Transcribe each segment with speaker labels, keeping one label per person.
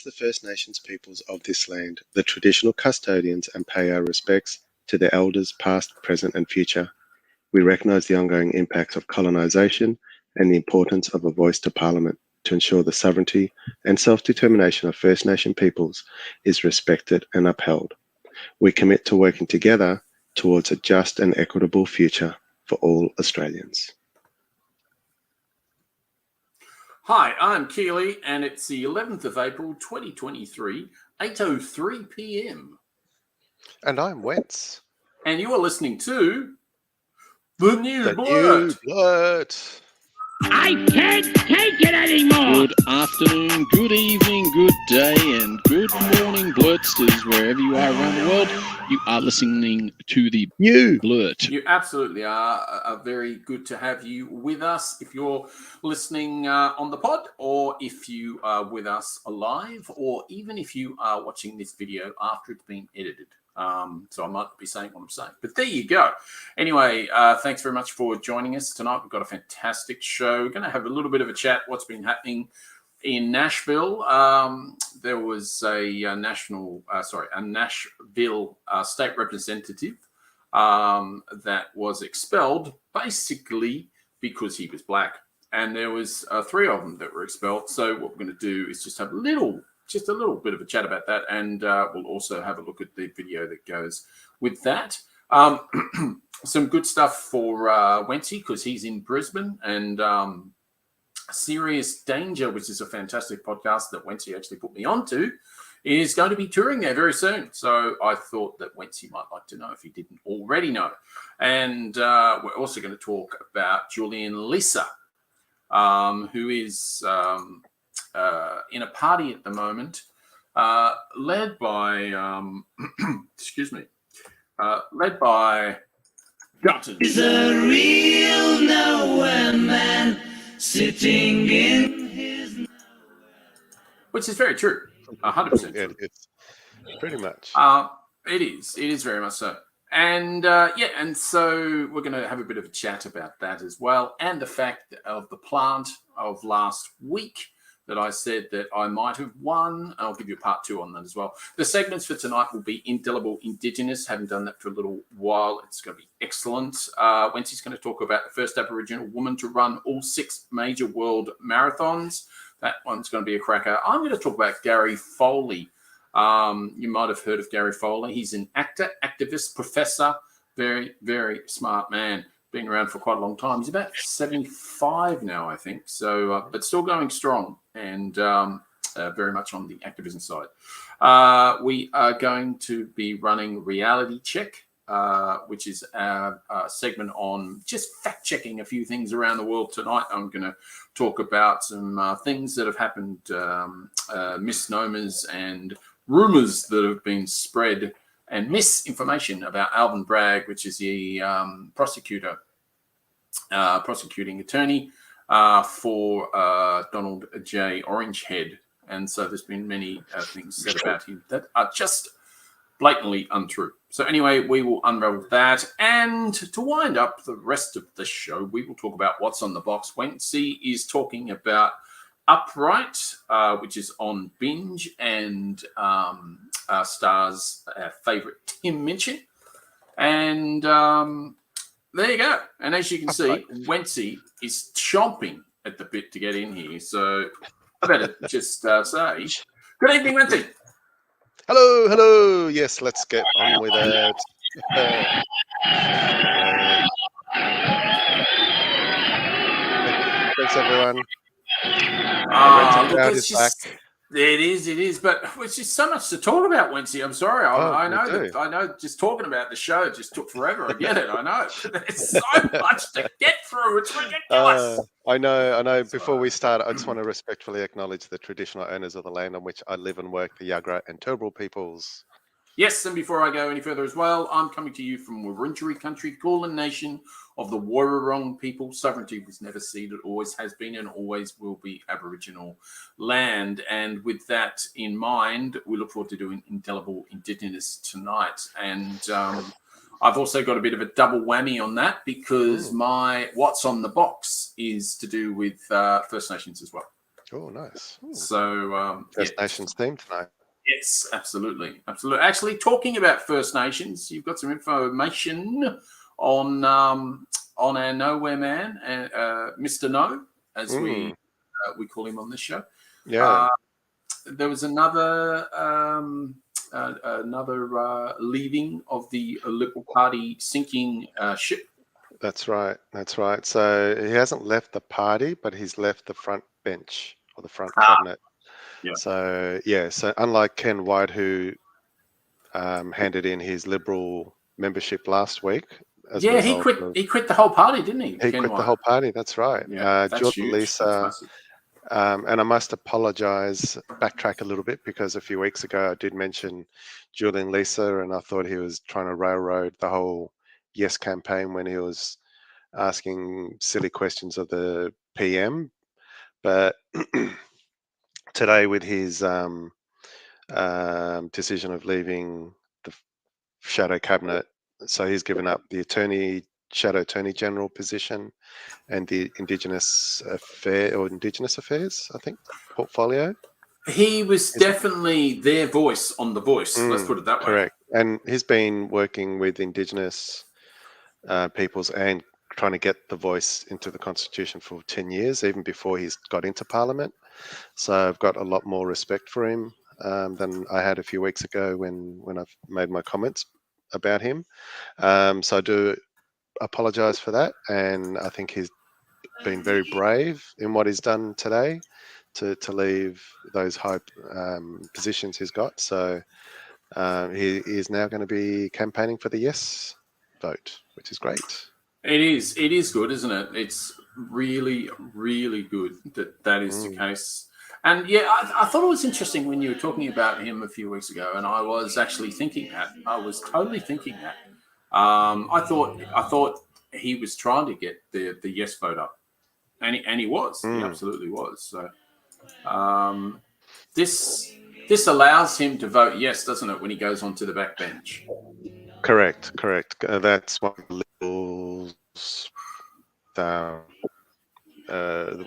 Speaker 1: the First Nations peoples of this land, the traditional custodians, and pay our respects to their elders past, present and future. We recognise the ongoing impacts of colonisation and the importance of a voice to Parliament to ensure the sovereignty and self-determination of First Nation peoples is respected and upheld. We commit to working together towards a just and equitable future for all Australians.
Speaker 2: Hi, I'm Keely, and it's the 11th of April, 2023, 8:03 p.m.
Speaker 3: And I'm Wencee.
Speaker 2: And you are listening to The New
Speaker 3: The
Speaker 2: Blurt.
Speaker 3: New Blurt.
Speaker 4: I can't take it anymore.
Speaker 5: Good afternoon, good evening, good day, and good morning, Blurtstars, wherever you are around the world. You are listening to the New Blurt.
Speaker 2: You absolutely are. Very good to have you with us. If you're listening on the pod, or if you are with us live, or even if you are watching this video after it's been edited. So I might be saying what I'm saying, but there you go. Anyway, thanks very much for joining us tonight. We've got a fantastic show. We're going to have a little bit of a chat. What's been happening in Nashville? There was a Nashville state representative that was expelled basically because he was black, and there was 3 of them that were expelled. So what we're going to do is just have a little bit of a chat about that, and we'll also have a look at the video that goes with that. Some good stuff for Wencee, because he's in Brisbane, and Serious Danger, which is a fantastic podcast that Wencee actually put me onto, is going to be touring there very soon. So I thought that Wencee might like to know if he didn't already know. And we're also going to talk about Julian Lisa, who is in a party at the moment, led by led by Dutton.
Speaker 4: He's a real nowhere man sitting in his nowhere.
Speaker 2: Which is very true, 100% true.
Speaker 3: It's pretty much.
Speaker 2: It is very much so. And and so we're going to have a bit of a chat about that as well, and the fact of the plant of last week that I said that I might have won. I'll give you a part 2 on that as well. The segments for tonight will be Indelible Indigenous. Haven't done that for a little while. It's going to be excellent. Wencee's going to talk about the first Aboriginal woman to run all 6 major world marathons. That one's going to be a cracker. I'm going to talk about Gary Foley. You might have heard of Gary Foley. He's an actor, activist, professor, very, very smart man. Been around for quite a long time. He's about 75 now, I think. So, but still going strong, and very much on the activism side. We are going to be running Reality Check, which is a segment on just fact-checking a few things around the world tonight. I'm going to talk about some things that have happened, misnomers and rumours that have been spread, and misinformation about Alvin Bragg, which is the prosecuting attorney for Donald J. Orangehead. And so there's been many things said about him that are just blatantly untrue. So anyway, we will unravel that. And to wind up the rest of the show, we will talk about what's on the box. Wencee is talking about Upright, which is on Binge, and stars our favourite Tim Minchin. And there you go. And as you can see, Wencee is chomping at the bit to get in here. So I better just say, good evening, Wencee.
Speaker 3: Hello. Yes, let's get on with it. Thanks, everyone.
Speaker 2: Look, it's just, it is, but it's just so much to talk about, Wencee. I'm sorry, I know. Just talking about the show just took forever. I get it. I know. There's so much to get through. It's ridiculous.
Speaker 3: I know. Before we start, I just want to respectfully acknowledge the traditional owners of the land on which I live and work, the Yagra and Turrbal peoples.
Speaker 2: Yes, and before I go any further as well, I'm coming to you from Wurundjeri country, Kulin Nation of the Wurrung people. Sovereignty was never ceded, always has been and always will be Aboriginal land. And with that in mind, we look forward to doing Indelible Indigenous tonight. And I've also got a bit of a double whammy on that, because my what's on the box is to do with First Nations as well.
Speaker 3: Oh, nice.
Speaker 2: So
Speaker 3: First Nations theme tonight.
Speaker 2: Yes, absolutely. Actually, talking about First Nations, you've got some information on our Nowhere Man, Mr. No, as we call him on this show.
Speaker 3: Yeah.
Speaker 2: There was another leaving of the Liberal Party sinking ship.
Speaker 3: That's right. So he hasn't left the party, but he's left the front bench or the front cabinet.
Speaker 2: Yeah.
Speaker 3: So unlike Ken White, who handed in his Liberal membership last week,
Speaker 2: He quit the whole party, didn't he?
Speaker 3: He quit the whole party. That's right.
Speaker 2: Yeah, that's
Speaker 3: Jordan
Speaker 2: huge.
Speaker 3: Lisa,
Speaker 2: That's massive.
Speaker 3: and I must apologise, backtrack a little bit, because a few weeks ago I did mention Julian Lisa, and I thought he was trying to railroad the whole Yes campaign when he was asking silly questions of the PM. But today, with his decision of leaving the shadow cabinet, so he's given up the shadow attorney general position and the Indigenous Affairs, I think, portfolio.
Speaker 2: He was definitely their voice on The Voice. Let's put it that way.
Speaker 3: Correct. And he's been working with Indigenous peoples and trying to get the voice into the Constitution for 10 years, even before he's got into Parliament. So I've got a lot more respect for him than I had a few weeks ago when I've made my comments about him. So I do apologise for that, and I think he's been very brave in what he's done today to leave those high positions he's got. So he is now going to be campaigning for the yes vote, which is great.
Speaker 2: It is good, isn't it? It's really, really good that is the case. And yeah, I thought it was interesting when you were talking about him a few weeks ago, and I was actually thinking that. I was totally thinking that. I thought he was trying to get the yes vote up, and he was. He absolutely was. So this allows him to vote yes, doesn't it, when he goes onto the backbench?
Speaker 3: Correct. That's one of the Liberals, the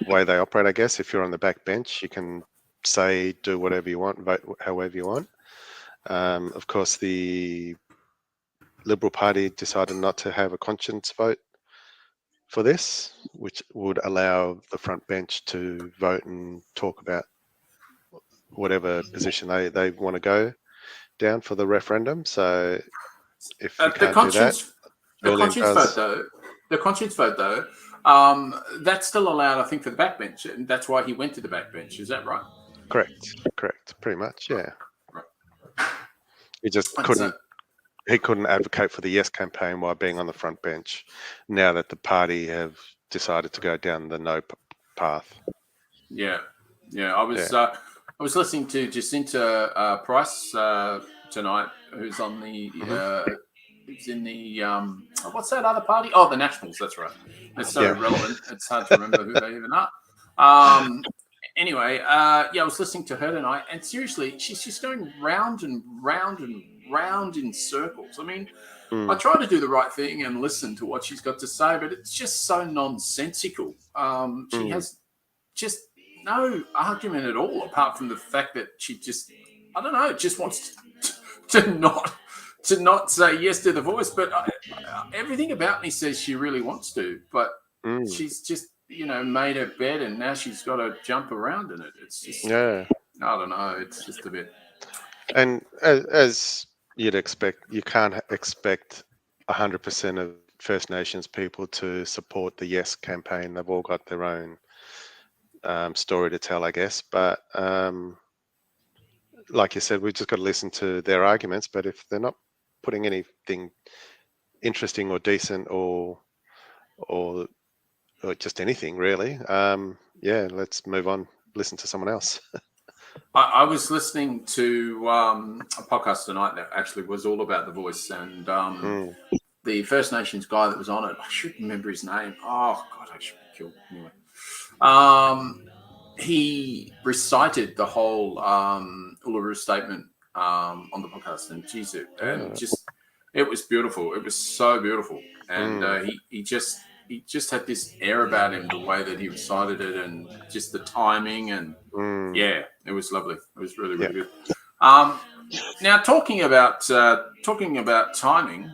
Speaker 3: way they operate, I guess. If you're on the backbench, you can say, do whatever you want, vote however you want. Of course, the Liberal Party decided not to have a conscience vote for this, which would allow the front bench to vote and talk about whatever position they want to go down for the referendum. So if you can't do that,
Speaker 2: the conscience vote though, that's still allowed, I think, for the backbench, and that's why he went to the backbench. Is that right?
Speaker 3: Correct. Pretty much, yeah.
Speaker 2: Right.
Speaker 3: He just couldn't. He couldn't advocate for the yes campaign while being on the front bench. Now that the party have decided to go down the no path.
Speaker 2: Yeah. I was listening to Jacinta Price tonight, who's on the who's in the what's that other party? Oh, the Nationals. That's right. It's so irrelevant. It's hard to remember who they even are. Anyway, I was listening to her tonight, and seriously, she's just going round and round and round in circles. I mean, I try to do the right thing and listen to what she's got to say, but it's just so nonsensical. She has just no argument at all, apart from the fact that she just, I don't know, just wants to not say yes to the voice. But everything about me says she really wants to, but she's just, made her bed and now she's got to jump around in it. It's just, I don't know, it's just a bit.
Speaker 3: And as you'd expect, you can't expect 100% of First Nations people to support the yes campaign. They've all got their own story to tell, I guess. But like you said, we've just got to listen to their arguments. But if they're not putting anything interesting or decent or just anything really, let's move on. Listen to someone else.
Speaker 2: I was listening to a podcast tonight that actually was all about the voice, and the First Nations guy that was on it, I should remember his name. Oh God, I should be killed anyway. He recited the whole Uluru Statement on the podcast, and Jesus, and just it was beautiful. It was so beautiful, and he just he just had this air about him, the way that he recited it, and just the timing, and yeah, it was lovely. It was really, really good. Now talking about timing,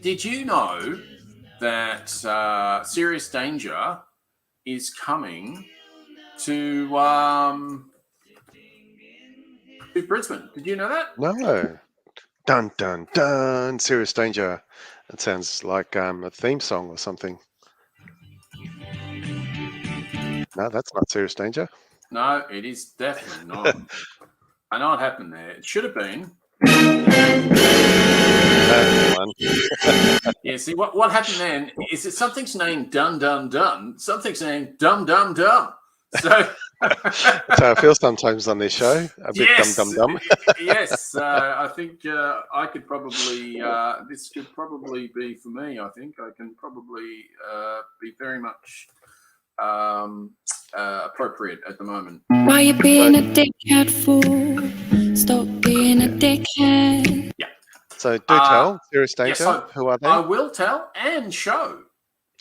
Speaker 2: did you know that Serious Danger is coming to Brisbane? Did you know that?
Speaker 3: No. Dun, dun, dun. Serious Danger. It sounds like a theme song or something. No, that's not Serious Danger.
Speaker 2: No, it is definitely not. I know what happened there. It should have been.
Speaker 3: That's one.
Speaker 2: Yeah, see, what happened then is that something's named Dun Dun Dun, something's named Dum Dum Dum. So
Speaker 3: So I feel sometimes on this show a bit dum dum dum.
Speaker 2: Yes, I think I could probably this could probably be for me. I think I can probably be very much appropriate at the moment.
Speaker 6: Why you being a dickhead fool? Stop being a dickhead.
Speaker 2: Yeah.
Speaker 3: So do tell, Serious Danger.
Speaker 2: Yes,
Speaker 3: who are they?
Speaker 2: I will tell and show.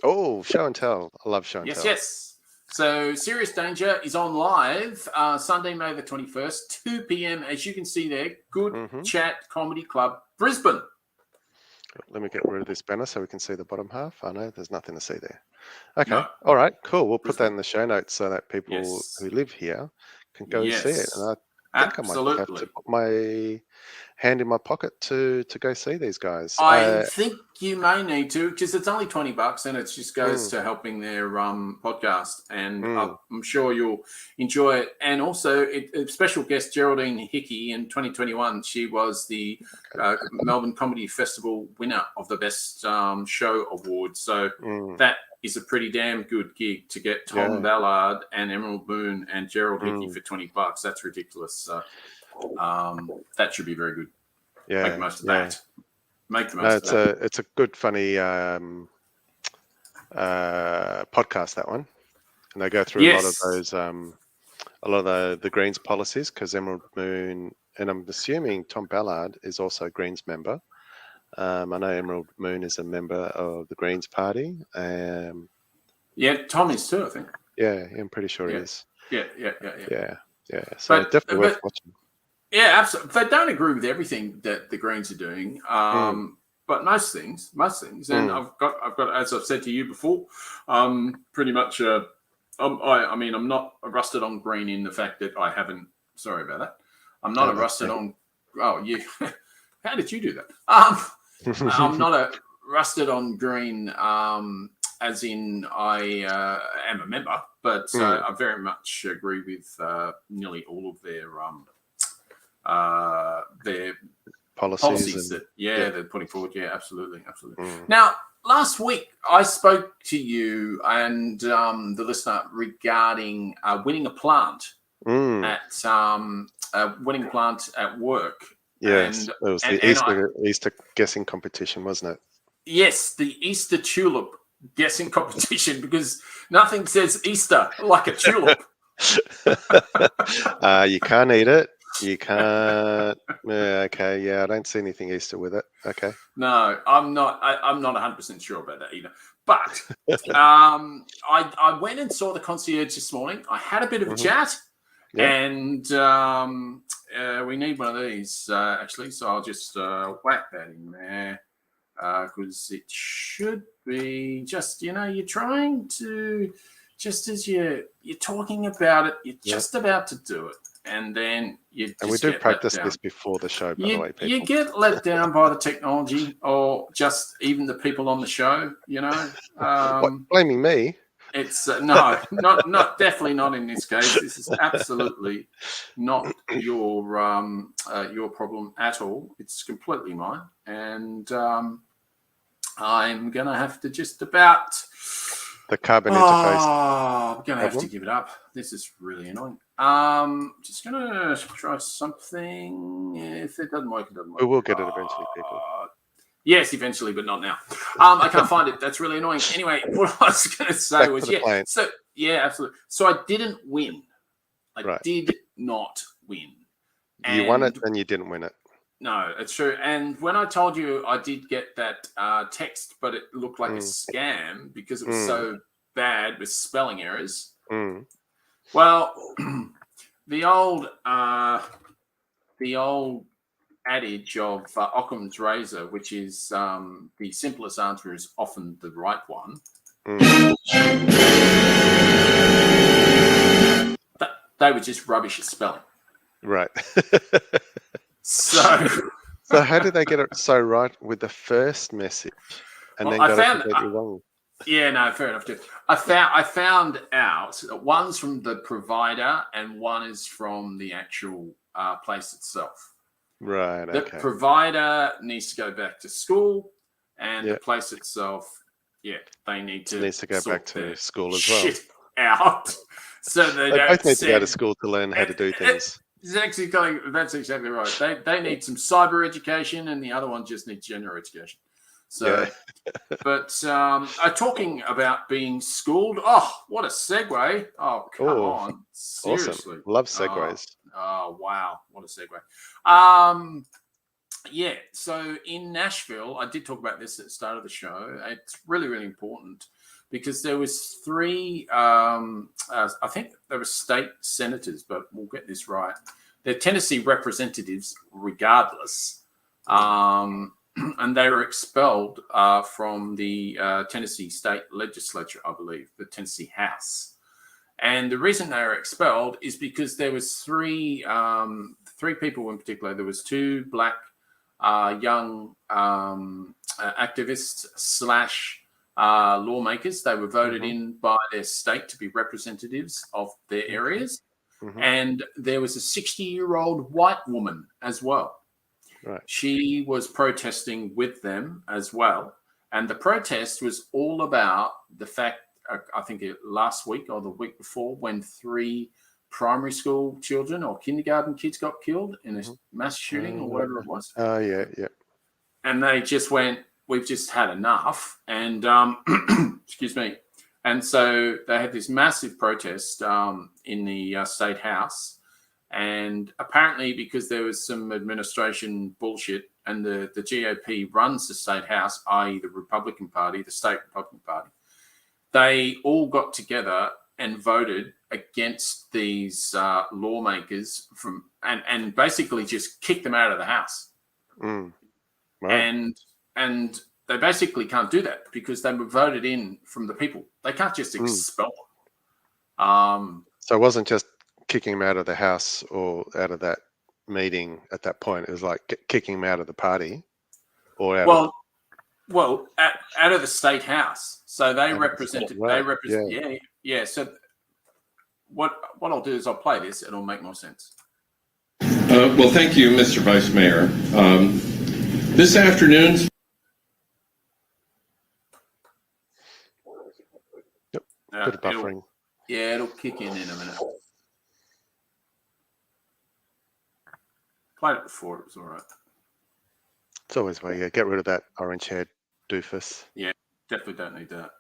Speaker 3: Oh, show and tell. I love show and tell.
Speaker 2: Yes. So Serious Danger is on live Sunday, May the 21st, 2 p.m. As you can see there, Good Chat Comedy Club, Brisbane.
Speaker 3: Let me get rid of this banner so we can see the bottom half. I know there's nothing to see there. Okay.
Speaker 2: No.
Speaker 3: All right. Cool. We'll put that in the show notes so that people who live here can go see it. And I think I might have to put my hand in my pocket to go see these guys.
Speaker 2: I think you may need to, because it's only $20 and it just goes to helping their podcast, and I'm sure you'll enjoy it. And also, a special guest, Geraldine Hickey, in 2021, she was the Melbourne Comedy Festival winner of the Best Show Award. So that is a pretty damn good gig to get Tom Ballard and Emerald Moon and Gerald Hickey for $20. That's ridiculous. So that should be very good.
Speaker 3: Yeah,
Speaker 2: make the most of that. Make the most of that.
Speaker 3: It's a good, funny podcast, that one, and they go through a lot of those, a lot of the Greens policies, because Emerald Moon, and I'm assuming Tom Ballard is also a Greens member. I know Emerald Moon is a member of the Greens Party.
Speaker 2: Yeah, Tom is too, I think.
Speaker 3: Yeah, I'm pretty sure he is.
Speaker 2: Yeah.
Speaker 3: So definitely worth watching.
Speaker 2: Yeah, absolutely. They don't agree with everything that the Greens are doing, but most things. And I've got, as I've said to you before, pretty much. I'm not rusted on Green in the fact that I haven't. Sorry about that. I'm not rusted on. Oh, you. How did you do that? I'm not a rusted on Green, as in I am a member, but I very much agree with nearly all of their policies that they're putting forward. Yeah, absolutely. Now, last week I spoke to you and the listener regarding winning a plant at work.
Speaker 3: Yes, it was the Easter guessing competition, wasn't it?
Speaker 2: Yes, the Easter tulip guessing competition, because nothing says Easter like a tulip.
Speaker 3: You can't eat it. You can't. Okay. Yeah, I don't see anything Easter with it. Okay.
Speaker 2: No, I'm not 100% sure about that either. But I went and saw the concierge this morning. I had a bit of a chat, and we need one of these actually. So I'll just whack that in there because it should be just, you're trying to, just as you're talking about it, you're just about to do it. And then you just,
Speaker 3: and we do practice this before the show, by the way, people.
Speaker 2: You get let down by the technology, or just even the people on the show,
Speaker 3: What, blaming me?
Speaker 2: It's no, not definitely not in this case. This is absolutely not your problem at all. It's completely mine, and I'm gonna have to just about
Speaker 3: the carbon interface.
Speaker 2: I'm gonna have to give it up. This is really annoying. Just gonna try something. If it doesn't work, it doesn't work.
Speaker 3: We will get it eventually, people.
Speaker 2: Yes, eventually, but not now. I can't find it. That's really annoying. Anyway, what I was going to say was, So, yeah, absolutely. So I didn't win. I did not win.
Speaker 3: You won it and you didn't win it.
Speaker 2: No, it's true. And when I told you I did get that text, but it looked like a scam because it was so bad with spelling errors. Well, the old adage of Occam's razor, which is the simplest answer is often the right one. They were just rubbish at spelling.
Speaker 3: Right.
Speaker 2: So
Speaker 3: how did they get it so right with the first message and then got it completely wrong?
Speaker 2: Yeah, no, fair enough. Too. I found out that one's from the provider and one is from the actual place itself.
Speaker 3: Right.
Speaker 2: The
Speaker 3: Okay.
Speaker 2: provider needs to go back to school, and the place itself, they needs to
Speaker 3: go back to school as well.
Speaker 2: Shit out. So they
Speaker 3: both need to go to school to learn how to do things.
Speaker 2: That's exactly right. They need some cyber education, and the other one just needs general education. So, but talking about being schooled. Oh, what a segue! Oh, come on, seriously,
Speaker 3: awesome. Love segues.
Speaker 2: Oh, wow, what a segue. So in Nashville, I did talk about this at the start of the show. It's really, really important because there was three, I think there were state senators, but we'll get this right. They're Tennessee representatives regardless. And they were expelled from the Tennessee state legislature, I believe, the Tennessee House. And the reason they were expelled is because there was three people in particular. There was two black young activists / lawmakers. They were voted in by their state to be representatives of their areas. And there was a 60-year-old white woman as well.
Speaker 3: Right.
Speaker 2: She was protesting with them as well. And the protest was all about the fact, I think last week or the week before, when 3 primary school children or kindergarten kids got killed in a mass shooting or whatever it was.
Speaker 3: Yeah.
Speaker 2: And they just went, we've just had enough. And, excuse me. And so they had this massive protest in the state house. And apparently because there was some administration bullshit and the GOP runs the state house, i.e. the Republican Party, the state Republican Party, they all got together and voted against these lawmakers and basically just kicked them out of the house.
Speaker 3: Wow.
Speaker 2: And they basically can't do that because they were voted in from the people. They can't just expel them.
Speaker 3: So it wasn't just kicking him out of the house or out of that meeting at that point. It was like kicking him out of the party or out
Speaker 2: out of the state house. So they represented. They represent. Yeah. So what I'll do is I'll play this. It'll make more sense.
Speaker 7: Well, thank you, Mr. Vice Mayor. This afternoon's.
Speaker 3: Yep. Bit of buffering.
Speaker 2: It'll kick in a minute. Played it before, it was all right.
Speaker 3: It's always way, get rid of that orange-haired doofus.
Speaker 2: Yeah, definitely don't need that.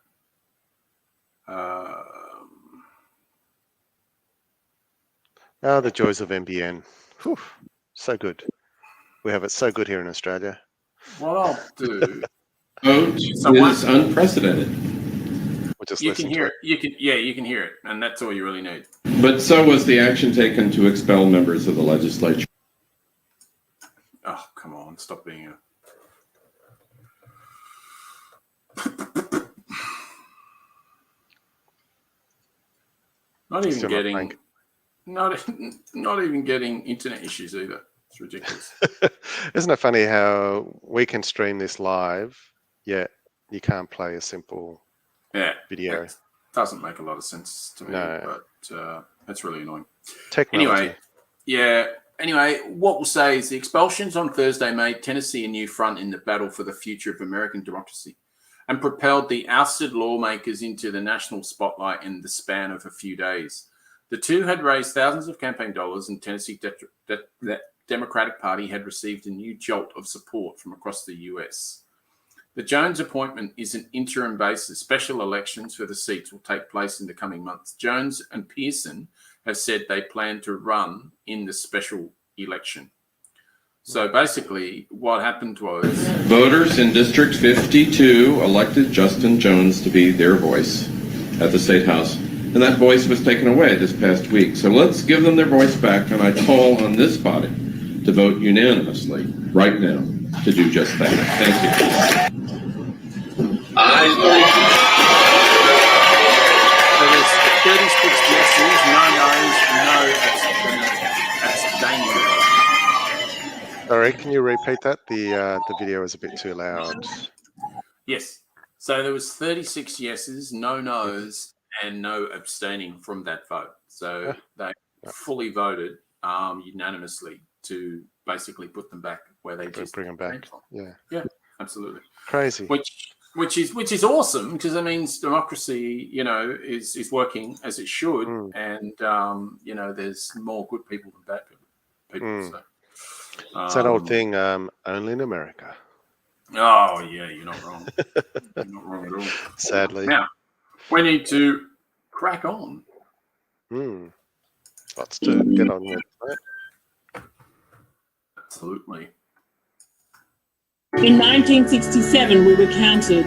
Speaker 3: The joys of NBN. Whew, so good. We have it so good here in Australia.
Speaker 2: What I'll do...
Speaker 7: is unprecedented.
Speaker 2: You can hear it. You can hear it, and that's all you really need.
Speaker 7: But so was the action taken to expel members of the legislature.
Speaker 2: Oh, come on. Stop being a... Not even getting internet issues either. It's ridiculous.
Speaker 3: Isn't it funny how we can stream this live, yet you can't play a simple video?
Speaker 2: It doesn't make a lot of sense to me, but it's really annoying.
Speaker 3: Technology.
Speaker 2: Anyway, what we'll say is the expulsions on Thursday made Tennessee a new front in the battle for the future of American democracy and propelled the ousted lawmakers into the national spotlight in the span of a few days. The two had raised thousands of campaign dollars, and Tennessee Democratic Party had received a new jolt of support from across the U.S. The Jones appointment is an interim basis. Special elections for the seats will take place in the coming months. Jones and Pearson have said they plan to run in the special election. So basically, what happened was
Speaker 7: Voters in District 52 elected Justin Jones to be their voice at the State House. And that voice was taken away this past week. So let's give them their voice back, and I call on this body to vote unanimously right now to do just that. Thank you.
Speaker 2: So there's 36 yeses, no abstaining.
Speaker 3: Sorry, can you repeat that? The video is a bit too loud.
Speaker 2: Yes. So there was 36 yeses, no nos, and no abstaining from that vote. So they fully voted unanimously to basically put them back where they just
Speaker 3: bring them back. Yeah.
Speaker 2: Yeah, absolutely.
Speaker 3: Crazy.
Speaker 2: Which is awesome, because it means democracy, is working as it should, and there's more good people than bad people. So
Speaker 3: it's that old thing, only in America.
Speaker 2: Oh yeah, you're not wrong. You're not wrong at all.
Speaker 3: Sadly.
Speaker 2: Now we need to crack on.
Speaker 3: Lots to get on with, right?
Speaker 2: Absolutely.
Speaker 8: In 1967, we were counted.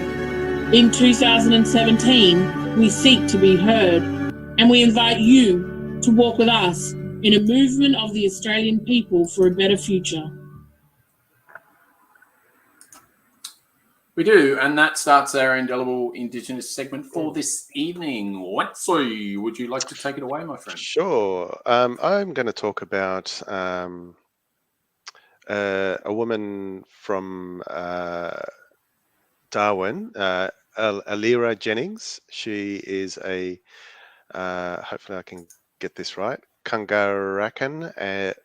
Speaker 8: In 2017, we seek to be heard, and we invite you to walk with us in a movement of the Australian people for a better future.
Speaker 2: We do, and that starts our Indelible Indigenous segment for this evening. Wencee, would you like to take it away, my friend?
Speaker 3: Sure. I'm going to talk about a woman from Darwin, Alira Jennings. She is a, hopefully I can get this right, Kungarakan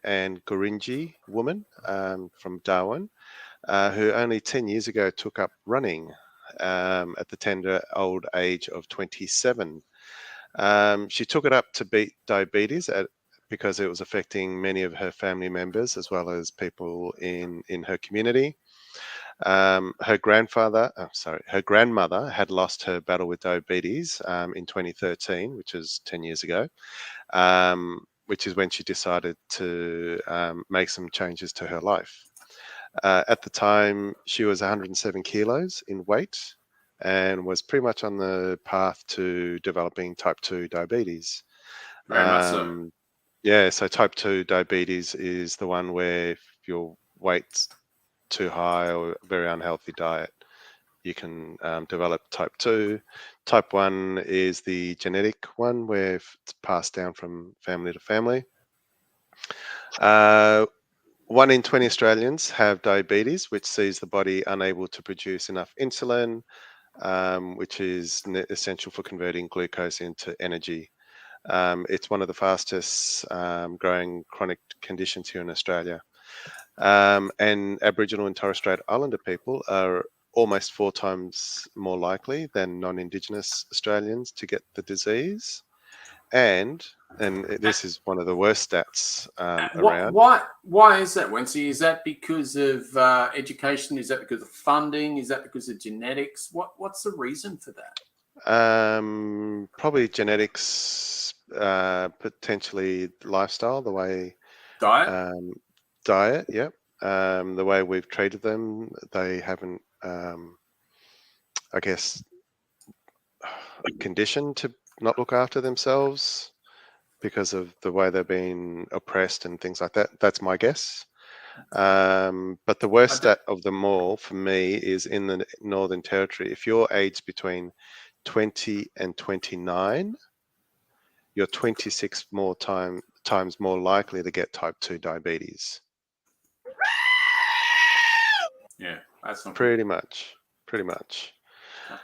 Speaker 3: and Gurindji woman from Darwin, who only 10 years ago took up running at the tender old age of 27. She took it up to beat diabetes because it was affecting many of her family members as well as people in her community. Her grandmother had lost her battle with diabetes in 2013, which is 10 years ago, which is when she decided to make some changes to her life. At the time, she was 107 kilos in weight and was pretty much on the path to developing type 2 diabetes.
Speaker 2: Very much so.
Speaker 3: Yeah, so type 2 diabetes is the one where if your weight's too high or a very unhealthy diet, you can develop type 2. Type 1 is the genetic one where it's passed down from family to family. 1 in 20 Australians have diabetes, which sees the body unable to produce enough insulin, which is essential for converting glucose into energy. It's one of the fastest growing chronic conditions here in Australia. And Aboriginal and Torres Strait Islander people are almost 4 times more likely than non-Indigenous Australians to get the disease. And this is one of the worst stats around.
Speaker 2: Why is that, Wencee? Is that because of education? Is that because of funding? Is that because of genetics? What's the reason for that?
Speaker 3: Probably genetics, potentially lifestyle, the way diet, yep. The way we've treated them, they haven't, I guess, conditioned to not look after themselves because of the way they've been oppressed and things like that. That's my guess. But the worst stat of them all for me is in the Northern Territory. If you're aged between 20 and 29, you're 26 times more likely to get type 2 diabetes.
Speaker 2: Yeah, that's not
Speaker 3: pretty much.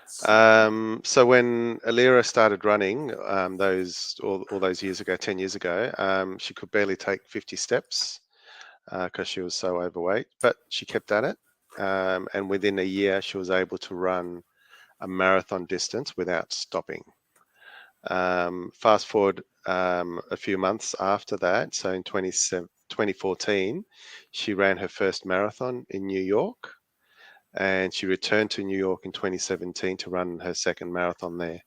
Speaker 3: So when Alira started running all those years ago, 10 years ago, she could barely take 50 steps because she was so overweight, but she kept at it. And within a year, she was able to run a marathon distance without stopping. Fast forward a few months after that, so in 2014, she ran her first marathon in New York, and she returned to New York in 2017 to run her second marathon there.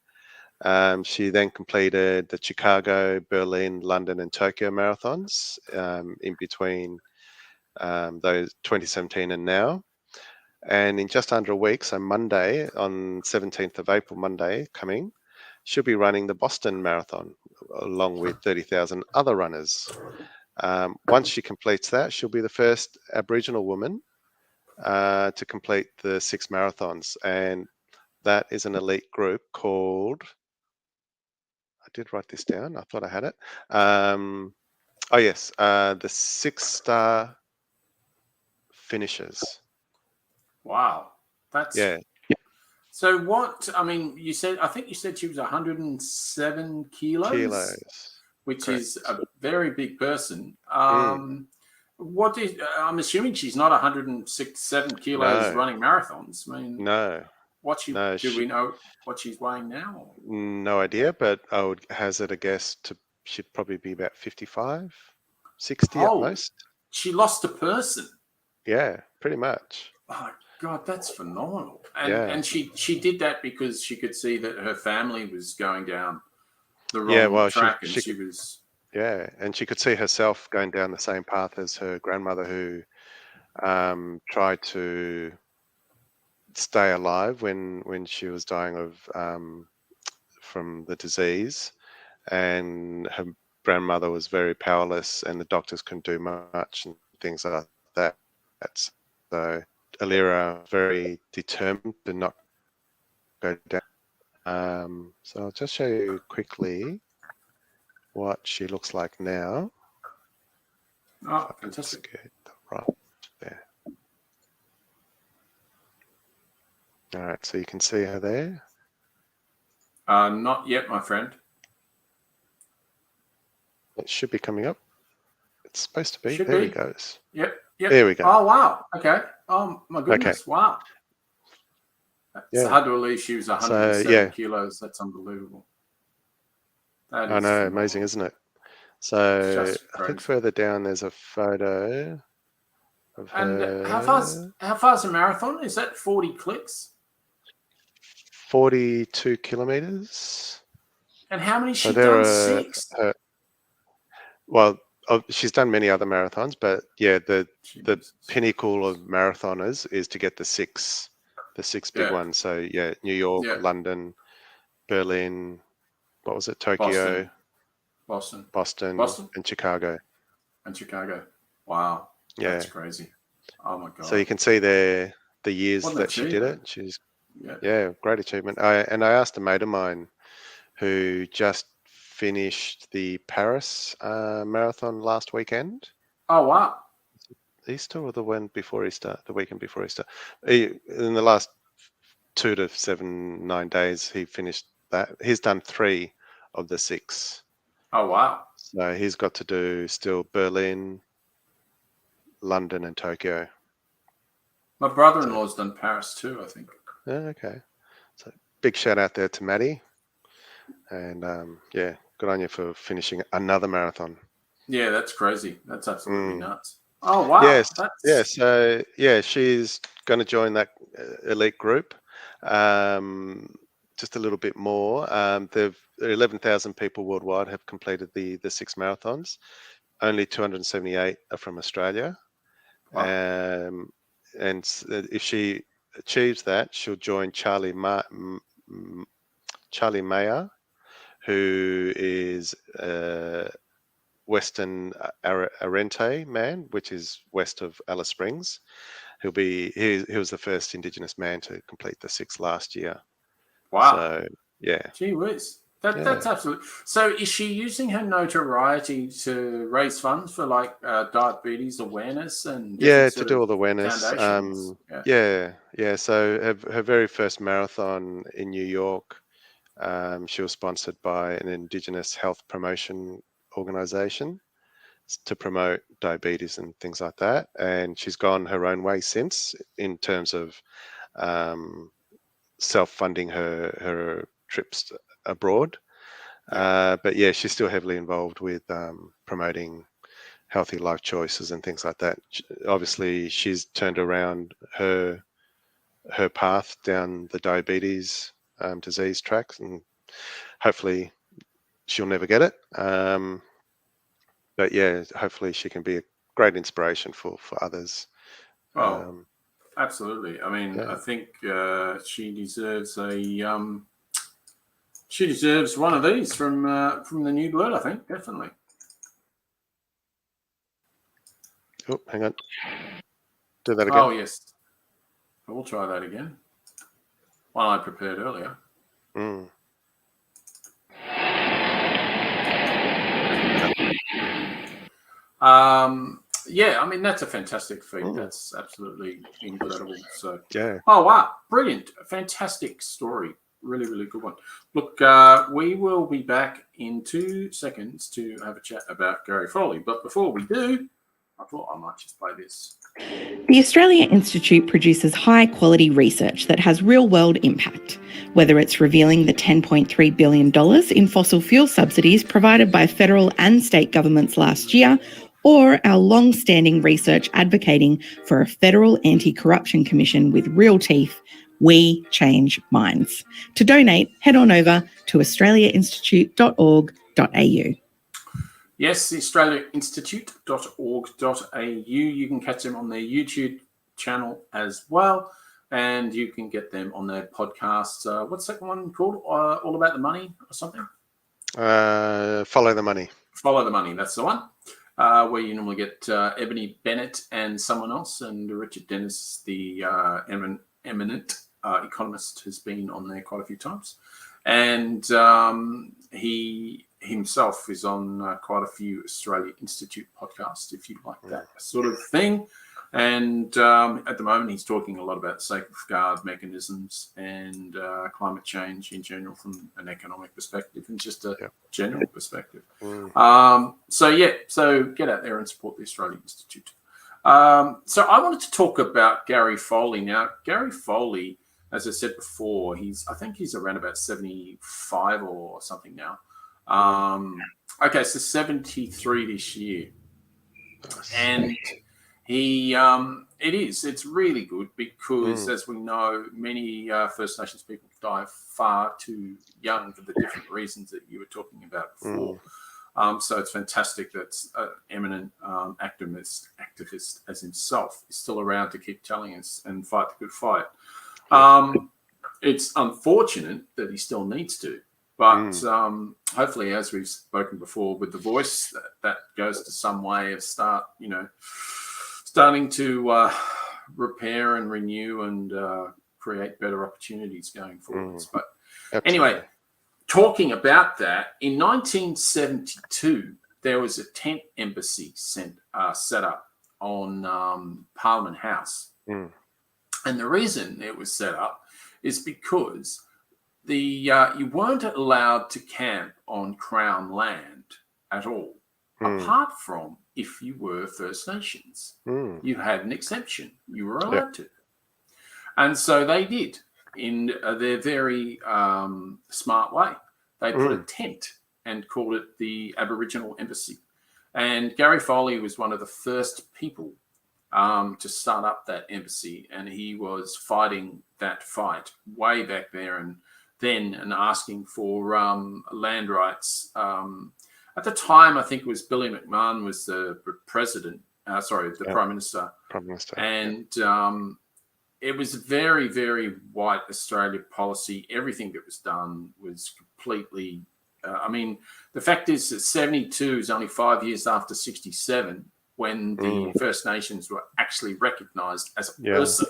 Speaker 3: She then completed the Chicago, Berlin, London, and Tokyo marathons in between those 2017 and now. And in just under a week, so Monday, on 17th of April, Monday coming, she'll be running the Boston Marathon along with 30,000 other runners. Once she completes that, she'll be the first Aboriginal woman to complete the 6 marathons. And that is an elite group called, I did write this down, I thought I had it. Oh yes, the 6-star finishers.
Speaker 2: Wow. That's
Speaker 3: Yeah.
Speaker 2: So what, I mean, I think you said she was 107 kilos, which
Speaker 3: correct.
Speaker 2: is a very big person. I'm assuming she's not 106, 7 kilos running marathons. I mean,
Speaker 3: no.
Speaker 2: Do we know what she's weighing now?
Speaker 3: No idea, but I would hazard a guess she'd probably be about 55, 60 at most.
Speaker 2: She lost a person.
Speaker 3: Yeah, pretty much.
Speaker 2: Oh God, that's phenomenal. And she did that because she could see that her family was going down the wrong track, and she was.
Speaker 3: Yeah, and she could see herself going down the same path as her grandmother, who tried to stay alive when she was dying of from the disease, and her grandmother was very powerless, and the doctors couldn't do much and things like that. So Alira very determined to not go down. So I'll just show you quickly what she looks like now.
Speaker 2: Oh, fantastic!
Speaker 3: Get right there. All right, so you can see her there.
Speaker 2: Not yet, my friend.
Speaker 3: It should be coming up. It's supposed to be. It goes.
Speaker 2: Yep.
Speaker 3: There we go.
Speaker 2: Oh, wow. Okay. Oh, my goodness. Okay. Wow. It's hard to believe she was 107 kilos. That's unbelievable.
Speaker 3: I know. Phenomenal. Amazing, isn't it? So I think further down there's a photo of her.
Speaker 2: And how far's a marathon? Is that 40 clicks?
Speaker 3: 42 kilometers.
Speaker 2: And how many she's done? 6?
Speaker 3: Well, she's done many other marathons, but yeah, the pinnacle of marathoners is to get the six big ones. So yeah, New York, London, Berlin, what was it? Tokyo,
Speaker 2: Boston,
Speaker 3: and Chicago.
Speaker 2: Wow. Yeah, that's crazy. Oh my God.
Speaker 3: So you can see there the years that she did it. She's great achievement. I asked a mate of mine who just finished the Paris marathon last weekend.
Speaker 2: Oh wow!
Speaker 3: Easter or the weekend before Easter? In the last 2 to 9 days, he finished that. He's done 3 of the 6.
Speaker 2: Oh wow!
Speaker 3: So he's got to do still Berlin, London, and Tokyo.
Speaker 2: My brother-in-law's done Paris too, I think.
Speaker 3: Okay. So big shout out there to Maddie. And good on you for finishing another marathon.
Speaker 2: Yeah, that's crazy. That's absolutely nuts. Oh wow!
Speaker 3: Yes, So she's going to join that elite group. Just a little bit more. 11,000 people worldwide have completed the 6 marathons. Only 278 are from Australia. Wow. And if she achieves that, she'll join Charlie Mayer, who is Western Arrente man, which is west of Alice Springs. He was the first Indigenous man to complete the 6 last year.
Speaker 2: Wow.
Speaker 3: So yeah.
Speaker 2: Gee whiz. That's absolutely. So is she using her notoriety to raise funds for like diabetes awareness and
Speaker 3: to do all the awareness? So her very first marathon in New York, she was sponsored by an Indigenous health promotion organization to promote diabetes and things like that. And she's gone her own way since in terms of self-funding her trips abroad. But yeah, she's still heavily involved with promoting healthy life choices and things like that. Obviously, she's turned around her path down the diabetes disease track, and hopefully she'll never get it. But yeah, hopefully she can be great inspiration for others.
Speaker 2: Oh, absolutely. I mean,
Speaker 3: Yeah.
Speaker 2: I think she deserves she deserves one of these from the new Blurt. I think definitely.
Speaker 3: Oh, hang on. Do that again.
Speaker 2: Oh yes, we'll try that again. One I prepared earlier.
Speaker 3: Mm.
Speaker 2: Yeah, I mean that's a fantastic feat. That's absolutely incredible. So
Speaker 3: Yeah.
Speaker 2: oh wow, brilliant, fantastic story. Really, really good one. Look, we will be back in 2 seconds to have a chat about Gary Foley. But before we do, I thought I might just play this.
Speaker 9: The Australia Institute produces high-quality research that has real-world impact, whether it's revealing the $10.3 billion in fossil fuel subsidies provided by federal and state governments last year, or our long-standing research advocating for a federal anti-corruption commission with real teeth. We change minds. To donate, head on over to australiainstitute.org.au.
Speaker 2: Yes, the australiainstitute.org.au. You can catch them on their YouTube channel as well, and you can get them on their podcast. What's that one called? All About the Money or something?
Speaker 3: Follow the Money.
Speaker 2: Follow the Money, that's the one. Where you normally get Ebony Bennett and someone else, and Richard Dennis, the eminent economist, has been on there quite a few times. And he himself is on quite a few Australia Institute podcasts, if you like that sort of thing. And at the moment, he's talking a lot about safeguard mechanisms and climate change in general from an economic perspective and just a general perspective. So get out there and support the Australia Institute. So I wanted to talk about Gary Foley. Now, Gary Foley, as I said before, I think he's around about 75 or something now. Okay, so 73 this year. And it's really good because, as we know, many First Nations people die far too young for the different reasons that you were talking about before. So it's fantastic that an eminent activist as himself is still around to keep telling us and fight the good fight. It's unfortunate that he still needs to, but hopefully, as we've spoken before, with the voice, that goes to some way of starting to repair and renew and create better opportunities going forwards. But anyway, talking about that, in 1972, there was a tent embassy set up on Parliament House. And the reason it was set up is because you weren't allowed to camp on Crown land at all, apart from if you were First Nations. You had an exemption. You were allowed to. And so they did in their very smart way. They put a tent and called it the Aboriginal Embassy. And Gary Foley was one of the first people to start up that embassy, and he was fighting that fight way back there and asking for land rights. At the time, I think it was Billy McMahon was the president, the Prime Minister. And it was very, very white Australia policy. Everything that was done was completely, the fact is that 72 is only 5 years after 67, when the First Nations were actually recognised as a person.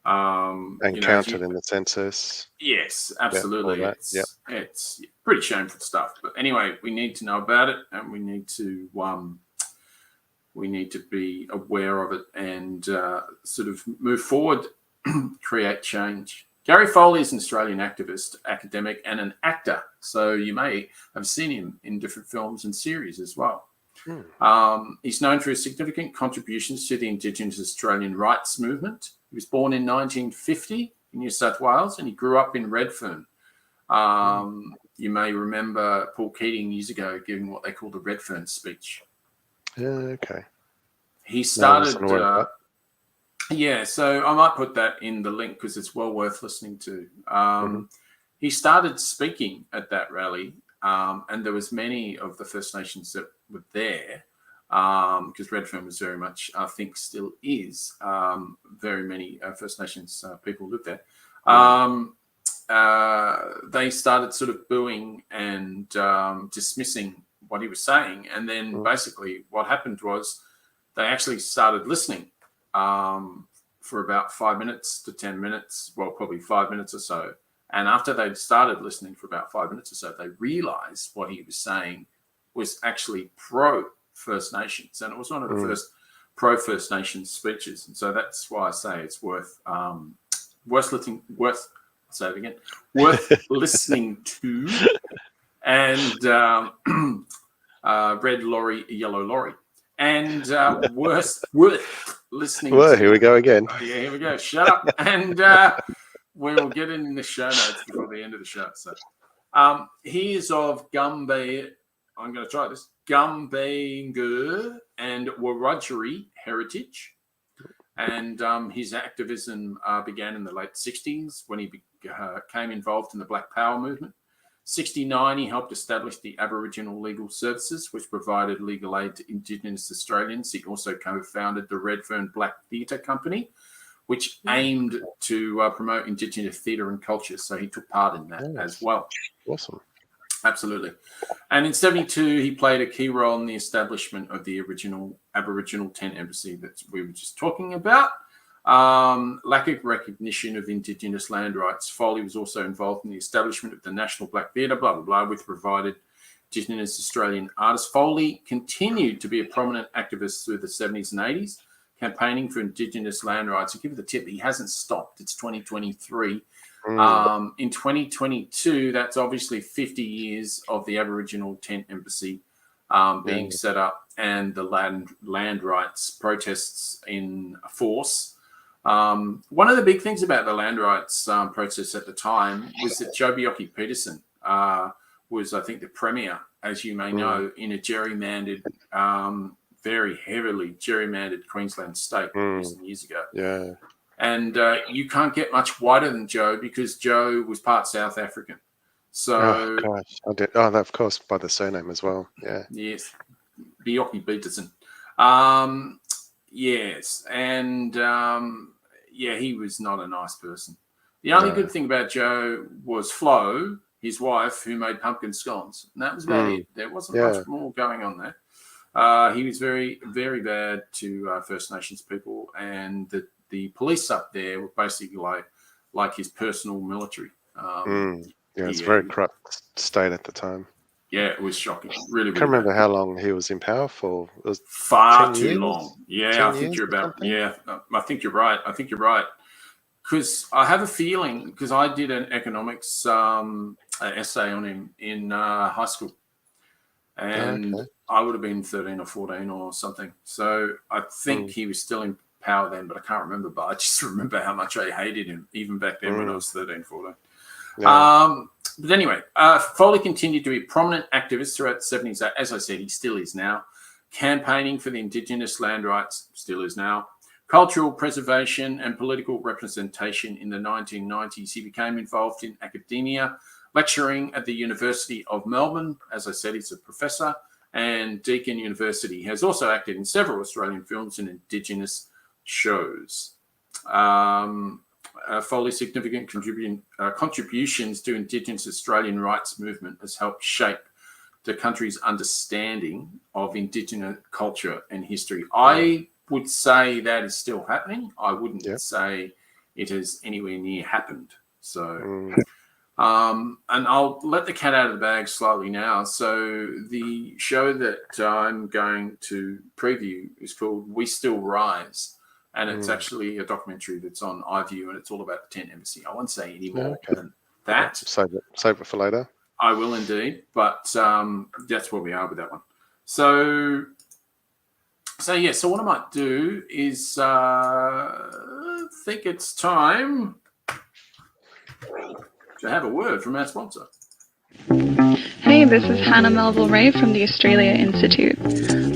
Speaker 2: And
Speaker 3: counted in the census.
Speaker 2: Yes, absolutely. It's pretty shameful stuff. But anyway, we need to know about it, and we need to be aware of it and sort of move forward, create change. Gary Foley is an Australian activist, academic, and an actor. So you may have seen him in different films and series as well. He's known for his significant contributions to the Indigenous Australian rights movement. He was born in 1950 in New South Wales, and he grew up in Redfern. You may remember Paul Keating years ago giving what they call the Redfern speech. He started... so I might put that in the link because it's well worth listening to. He started speaking at that rally, and there was many of the First Nations that were there because Redfern was very much, I think still is, very many First Nations people live there. They started sort of booing and dismissing what he was saying. And then basically what happened was they actually started listening for about 5 minutes to 10 minutes, well, probably 5 minutes or so. And after they'd started listening for about 5 minutes or so, they realized what he was saying was actually pro-First Nations. And it was one of the first pro-First Nations speeches. And so that's why I say it's worth listening to. And red lorry, yellow lorry. And worth listening to.
Speaker 3: Here we go again.
Speaker 2: Oh, yeah, here we go. Shut up. And we'll get in the show notes before the end of the show. So he is of Gumbaynggirr and Wiradjuri heritage. And his activism began in the late 60s when he became involved in the Black Power movement. 1969, he helped establish the Aboriginal Legal Services, which provided legal aid to Indigenous Australians. He also co-founded the Redfern Black Theatre Company, which aimed to promote Indigenous theatre and culture. So he took part in that as well.
Speaker 3: Awesome.
Speaker 2: Absolutely. And in 1972, he played a key role in the establishment of the original Aboriginal tent embassy that we were just talking about. Lack of recognition of Indigenous land rights. Foley was also involved in the establishment of the National Black Theatre, blah, blah, blah, which provided Indigenous Australian artists. Foley continued to be a prominent activist through the 70s and 80s, campaigning for Indigenous land rights. I'll give you the tip, he hasn't stopped. It's 2023. In 2022, that's obviously 50 years of the Aboriginal tent embassy being set up and the land rights protests in force. One of the big things about the land rights process at the time was that Joh Bjelke-Petersen was, I think, the premier, as you may know, in a gerrymandered, very heavily gerrymandered Queensland state years ago.
Speaker 3: Yeah.
Speaker 2: And you can't get much whiter than Joh because Joh was part South African. So,
Speaker 3: oh gosh, I did. Oh, of course, by the surname as well. Yeah.
Speaker 2: Yes, Bjelke-Petersen. Yes, and he was not a nice person. The only good thing about Joh was Flo, his wife, who made pumpkin scones, and that was about it. There wasn't much more going on there. He was very, very bad to First Nations people, and the police up there were basically like his personal military.
Speaker 3: Yeah, it's a very corrupt state at the time.
Speaker 2: Yeah, it was shocking. Really,
Speaker 3: I can't remember how long he was in power for. It was
Speaker 2: far too long. Yeah, I think you're about. Yeah, I think you're right. Because I have a feeling, because I did an economics essay on him in high school, and I would have been 13 or 14 or something. So I think he was still in power then, but I can't remember. But I just remember how much I hated him even back then when I was 13, 14. Yeah. But anyway, Foley continued to be a prominent activist throughout the 70s. As I said, he still is now. Campaigning for the Indigenous land rights, still is now. Cultural preservation and political representation in the 1990s. He became involved in academia, lecturing at the University of Melbourne. As I said, he's a professor, and Deakin University. He has also acted in several Australian films and Indigenous shows. Foley's significant contributions to Indigenous Australian rights movement has helped shape the country's understanding of Indigenous culture and history. I would say that is still happening. I wouldn't say it has anywhere near happened. So, and I'll let the cat out of the bag slightly now. So the show that I'm going to preview is called We Still Rise. And it's actually a documentary that's on iView, and it's all about the tent embassy. I won't say any more than that.
Speaker 3: Save it for later.
Speaker 2: I will indeed, but that's where we are with that one. So what I might do is think it's time to have a word from our sponsor.
Speaker 10: Hey, this is Hannah Melville-Ray from the Australia Institute.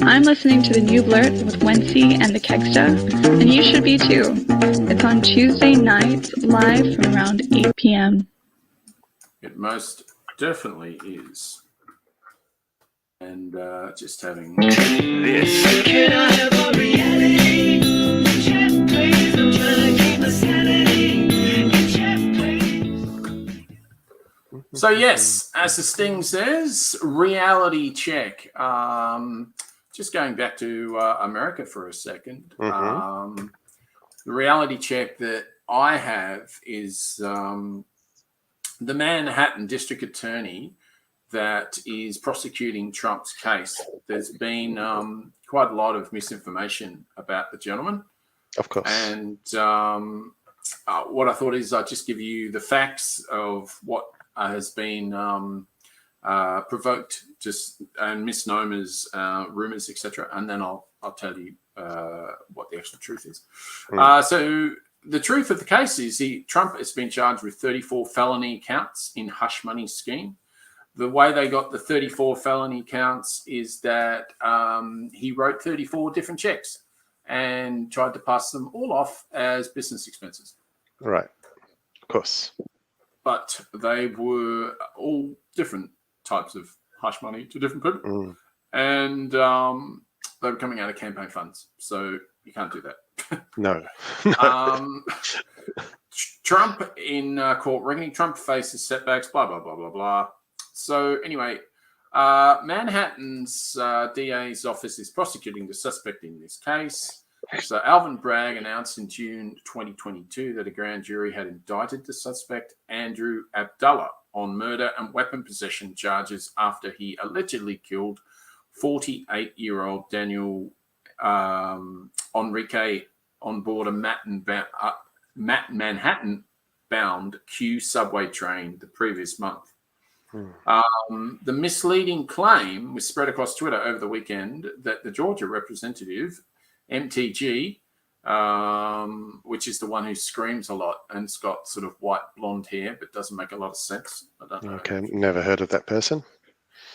Speaker 10: I'm listening to the new Blurt with Wencee and the Kegsta, and you should be too. It's on Tuesday nights, live from around 8 p.m.
Speaker 2: It most definitely is. And just having this.
Speaker 4: Can I have a reality check, please? I'm trying to keep my sanity. Check, please.
Speaker 2: So yes, as the Sting says, reality check. Just going back to America for a second.
Speaker 3: Mm-hmm.
Speaker 2: The reality check that I have is the Manhattan District Attorney that is prosecuting Trump's case. There's been quite a lot of misinformation about the gentleman.
Speaker 3: Of course.
Speaker 2: And what I thought is I'd just give you the facts of what has been provoked, just and misnomers, rumors, etc. And then I'll tell you what the actual truth is. So the truth of the case is Trump has been charged with 34 felony counts in hush money scheme. The way they got the 34 felony counts is that he wrote 34 different checks and tried to pass them all off as business expenses.
Speaker 3: Right. Of course.
Speaker 2: But they were all different types of hush money to different people. And they were coming out of campaign funds. So you can't do that.
Speaker 3: No.
Speaker 2: Trump in court reckoning. Trump faces setbacks, blah, blah, blah, blah, blah. So anyway, Manhattan's DA's office is prosecuting the suspect in this case. So Alvin Bragg announced in June 2022 that a grand jury had indicted the suspect, Andrew Abdullah, on murder and weapon possession charges after he allegedly killed 48-year-old Daniel Enrique on board a Manhattan-bound Q subway train the previous month. The misleading claim was spread across Twitter over the weekend that the Georgia representative, MTG, which is the one who screams a lot and's got sort of white blonde hair but doesn't make a lot of sense. I don't know.
Speaker 3: Okay, never heard of that person.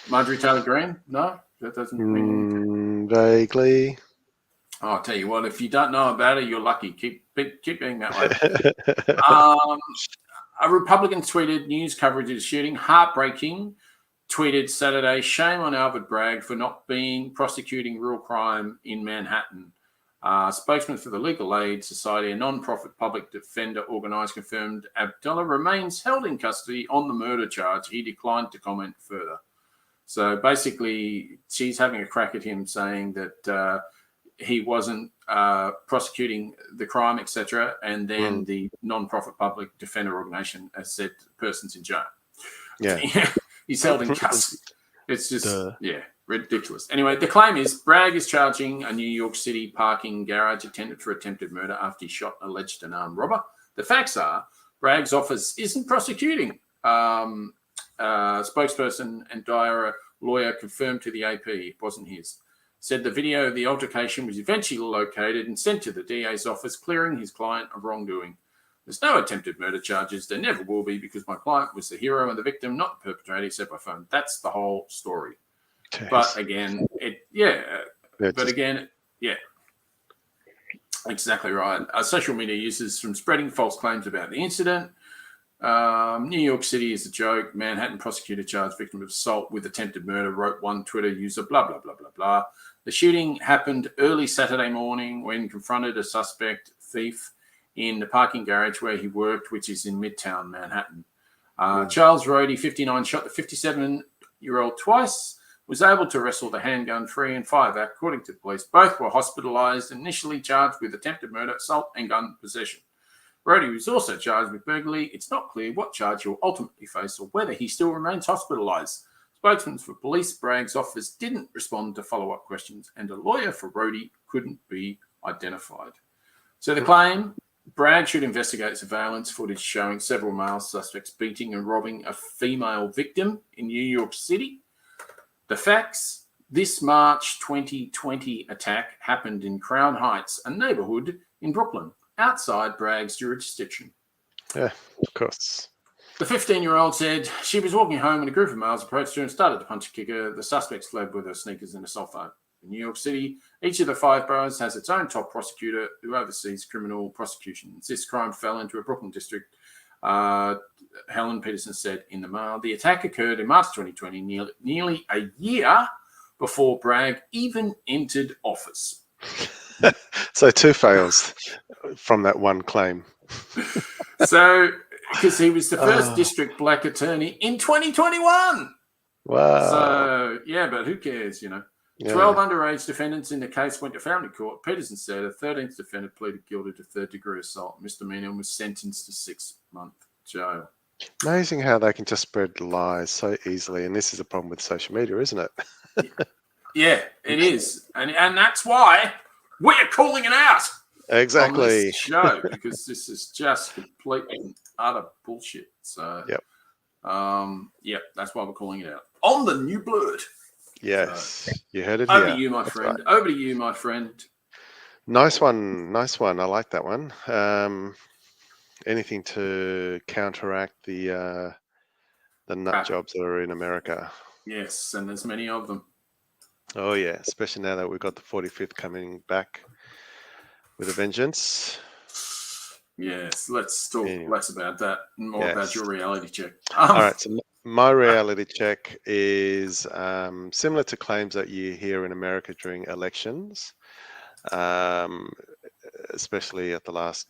Speaker 2: Marjorie Taylor Greene? No? That doesn't ring
Speaker 3: vaguely.
Speaker 2: Oh, I'll tell you what, if you don't know about her, you're lucky. Keep being that way. A Republican tweeted news coverage of the shooting, heartbreaking, tweeted Saturday, shame on Alvin Bragg for not prosecuting real crime in Manhattan. Spokesman for the Legal Aid Society, a non-profit public defender organised, confirmed Abdullah remains held in custody on the murder charge. He declined to comment further. So basically, she's having a crack at him, saying that he wasn't prosecuting the crime, etc. And then the non-profit public defender organisation has said the person's in jail.
Speaker 3: Yeah.
Speaker 2: He's held in custody. It's just, ridiculous. Anyway, the claim is Bragg is charging a New York City parking garage attendant for attempted murder after he shot an alleged unarmed robber. The facts are Bragg's office isn't prosecuting. Spokesperson and Dyer lawyer confirmed to the AP it wasn't his. Said the video of the altercation was eventually located and sent to the DA's office, clearing his client of wrongdoing. There's no attempted murder charges. There never will be because my client was the hero and the victim, not the perpetrator, except by phone. That's the whole story. Jeez. But again, exactly right. Social media users from spreading false claims about the incident. New York City is a joke. Manhattan prosecutor charged victim of assault with attempted murder, wrote one Twitter user, blah, blah, blah, blah, blah. The shooting happened early Saturday morning when confronted a suspect thief in the parking garage where he worked, which is in Midtown Manhattan. Charles Rhodey, 59, shot the 57-year-old twice, was able to wrestle the handgun free and fire back, according to the police. Both were hospitalized, initially charged with attempted murder, assault, and gun possession. Rhodey was also charged with burglary. It's not clear what charge he will ultimately face or whether he still remains hospitalized. Spokesman for police Bragg's office didn't respond to follow-up questions, and a lawyer for Rhodey couldn't be identified. So the claim, Bragg should investigate surveillance footage showing several male suspects beating and robbing a female victim in New York City. The facts, this March 2020 attack happened in Crown Heights, a neighborhood in Brooklyn, outside Bragg's jurisdiction.
Speaker 3: Yeah, of course.
Speaker 2: The 15-year-old said she was walking home and a group of males approached her and started to punch and kick her. The suspects fled with her sneakers and a cell phone. In New York City, each of the 5 boroughs has its own top prosecutor who oversees criminal prosecutions. This crime fell into a Brooklyn district, Helen Peterson said in the Mail. The attack occurred in March 2020, nearly a year before Bragg even entered office.
Speaker 3: So 2 fails from that one claim.
Speaker 2: So, because he was the first
Speaker 3: Oh.
Speaker 2: district black attorney in 2021.
Speaker 3: Wow.
Speaker 2: So, yeah, but who cares, you know?
Speaker 3: Yeah.
Speaker 2: 12 underage defendants in the case went to family court. Peterson said a 13th defendant pleaded guilty to third-degree assault, misdemeanor, and was sentenced to 6-month jail.
Speaker 3: Amazing how they can just spread lies so easily. And this is a problem with social media, isn't it?
Speaker 2: Yeah, it is. And that's why we're calling it out on
Speaker 3: Exactly.
Speaker 2: this show, because this is just complete and utter bullshit. So,
Speaker 3: Yep.
Speaker 2: Yeah, that's why we're calling it out. On the new Blurt.
Speaker 3: Yes. You heard it
Speaker 2: Over
Speaker 3: here.
Speaker 2: to you, my
Speaker 3: That's
Speaker 2: friend.
Speaker 3: right.
Speaker 2: Over to you, my friend.
Speaker 3: Nice one. Nice one. I like that one. Anything to counteract the nut jobs that are in America.
Speaker 2: Yes, and there's many of them.
Speaker 3: Oh yeah, especially now that we've got the 45th coming back with a vengeance.
Speaker 2: Yes, let's talk
Speaker 3: Anyway.
Speaker 2: less about that and more about
Speaker 3: Yes.
Speaker 2: your reality check.
Speaker 3: All right, so my reality check is similar to claims that you hear in America during elections, especially at the last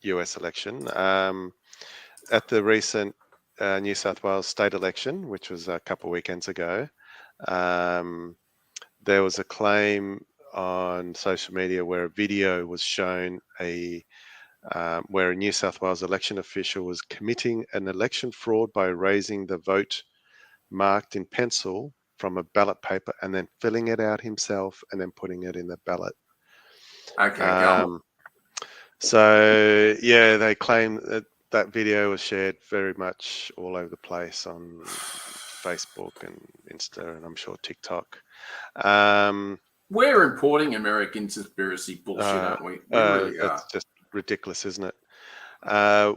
Speaker 3: US election. At the recent New South Wales state election, which was a couple of weekends ago, there was a claim on social media where a video was shown where a New South Wales election official was committing an election fraud by erasing the vote marked in pencil from a ballot paper and then filling it out himself and then putting it in the ballot.
Speaker 2: Okay, go on.
Speaker 3: So yeah, they claim that video was shared very much all over the place on Facebook and Insta and I'm sure TikTok.
Speaker 2: We're importing American conspiracy bullshit, aren't we? We really are.
Speaker 3: It's just ridiculous, isn't it?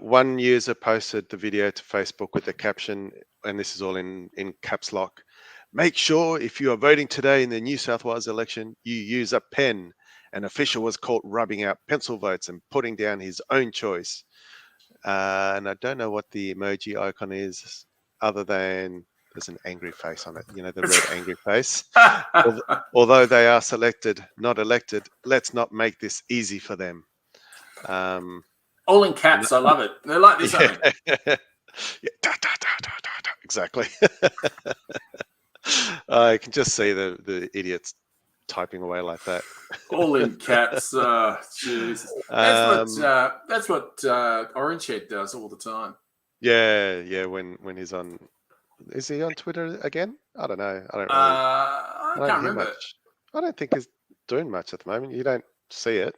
Speaker 3: One user posted the video to Facebook with the caption, and this is all in caps lock: "Make sure if you are voting today in the New South Wales election, you use a pen. An official was caught rubbing out pencil votes and putting down his own choice." And I don't know what the emoji icon is, other than there's an angry face on it. You know, the red angry face. Although they are selected, not elected, let's not make this easy for them.
Speaker 2: All in caps. I love it. They're like this, aren't they?
Speaker 3: Yeah. Exactly. I can just see the idiots typing away like that.
Speaker 2: All in caps. Jesus. That's what Orange Head does all the time.
Speaker 3: Yeah. When he's on, is he on Twitter again? I don't know.
Speaker 2: I can't remember.
Speaker 3: Much. I don't think he's doing much at the moment. You don't see it.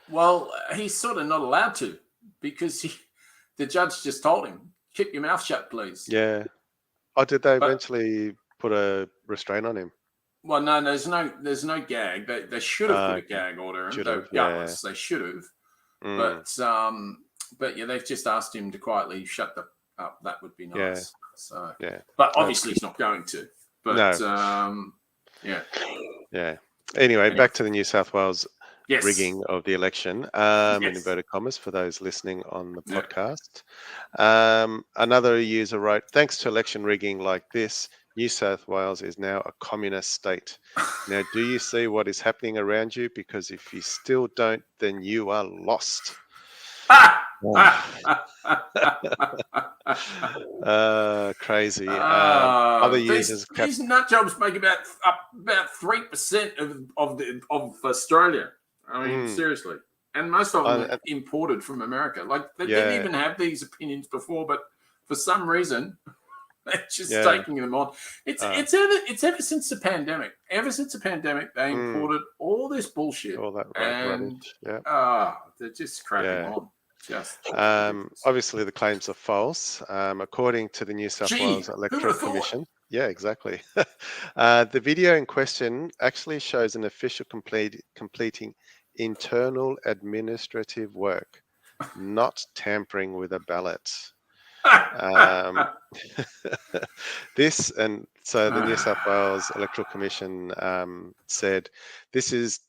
Speaker 2: Well, he's sort of not allowed to because the judge just told him, "Keep your mouth shut, please."
Speaker 3: Yeah. Oh, did they eventually put a restraint on him?
Speaker 2: Well, no, there's no gag. They should have put a gag order in. They're gutless. They should have. But yeah, they've just asked him to quietly shut up. That would be nice.
Speaker 3: Yeah.
Speaker 2: So
Speaker 3: yeah.
Speaker 2: But obviously he's not going to. But
Speaker 3: no.
Speaker 2: Yeah.
Speaker 3: Yeah. Anyway, back to the New South Wales rigging of the election, in inverted commas for those listening on the podcast. Another user wrote, "Thanks to election rigging like this, New South Wales is now a communist state. Now, do you see what is happening around you? Because if you still don't, then you are lost." Crazy. Other users.
Speaker 2: These nut jobs make about 3% of Australia. I mean, seriously, and most of them are imported from America. Like they didn't even have these opinions before, but for some reason, they're just taking them on. It's ever since the pandemic. Ever since the pandemic, they imported all this bullshit.
Speaker 3: All that
Speaker 2: rubbish.
Speaker 3: Yeah.
Speaker 2: They're just cracking on.
Speaker 3: Obviously, the claims are false. According to the New South Wales Electoral Commission. Yeah, exactly. The video in question actually shows an official completing internal administrative work, not tampering with a ballot. This, and so the New South Wales Electoral Commission said, this is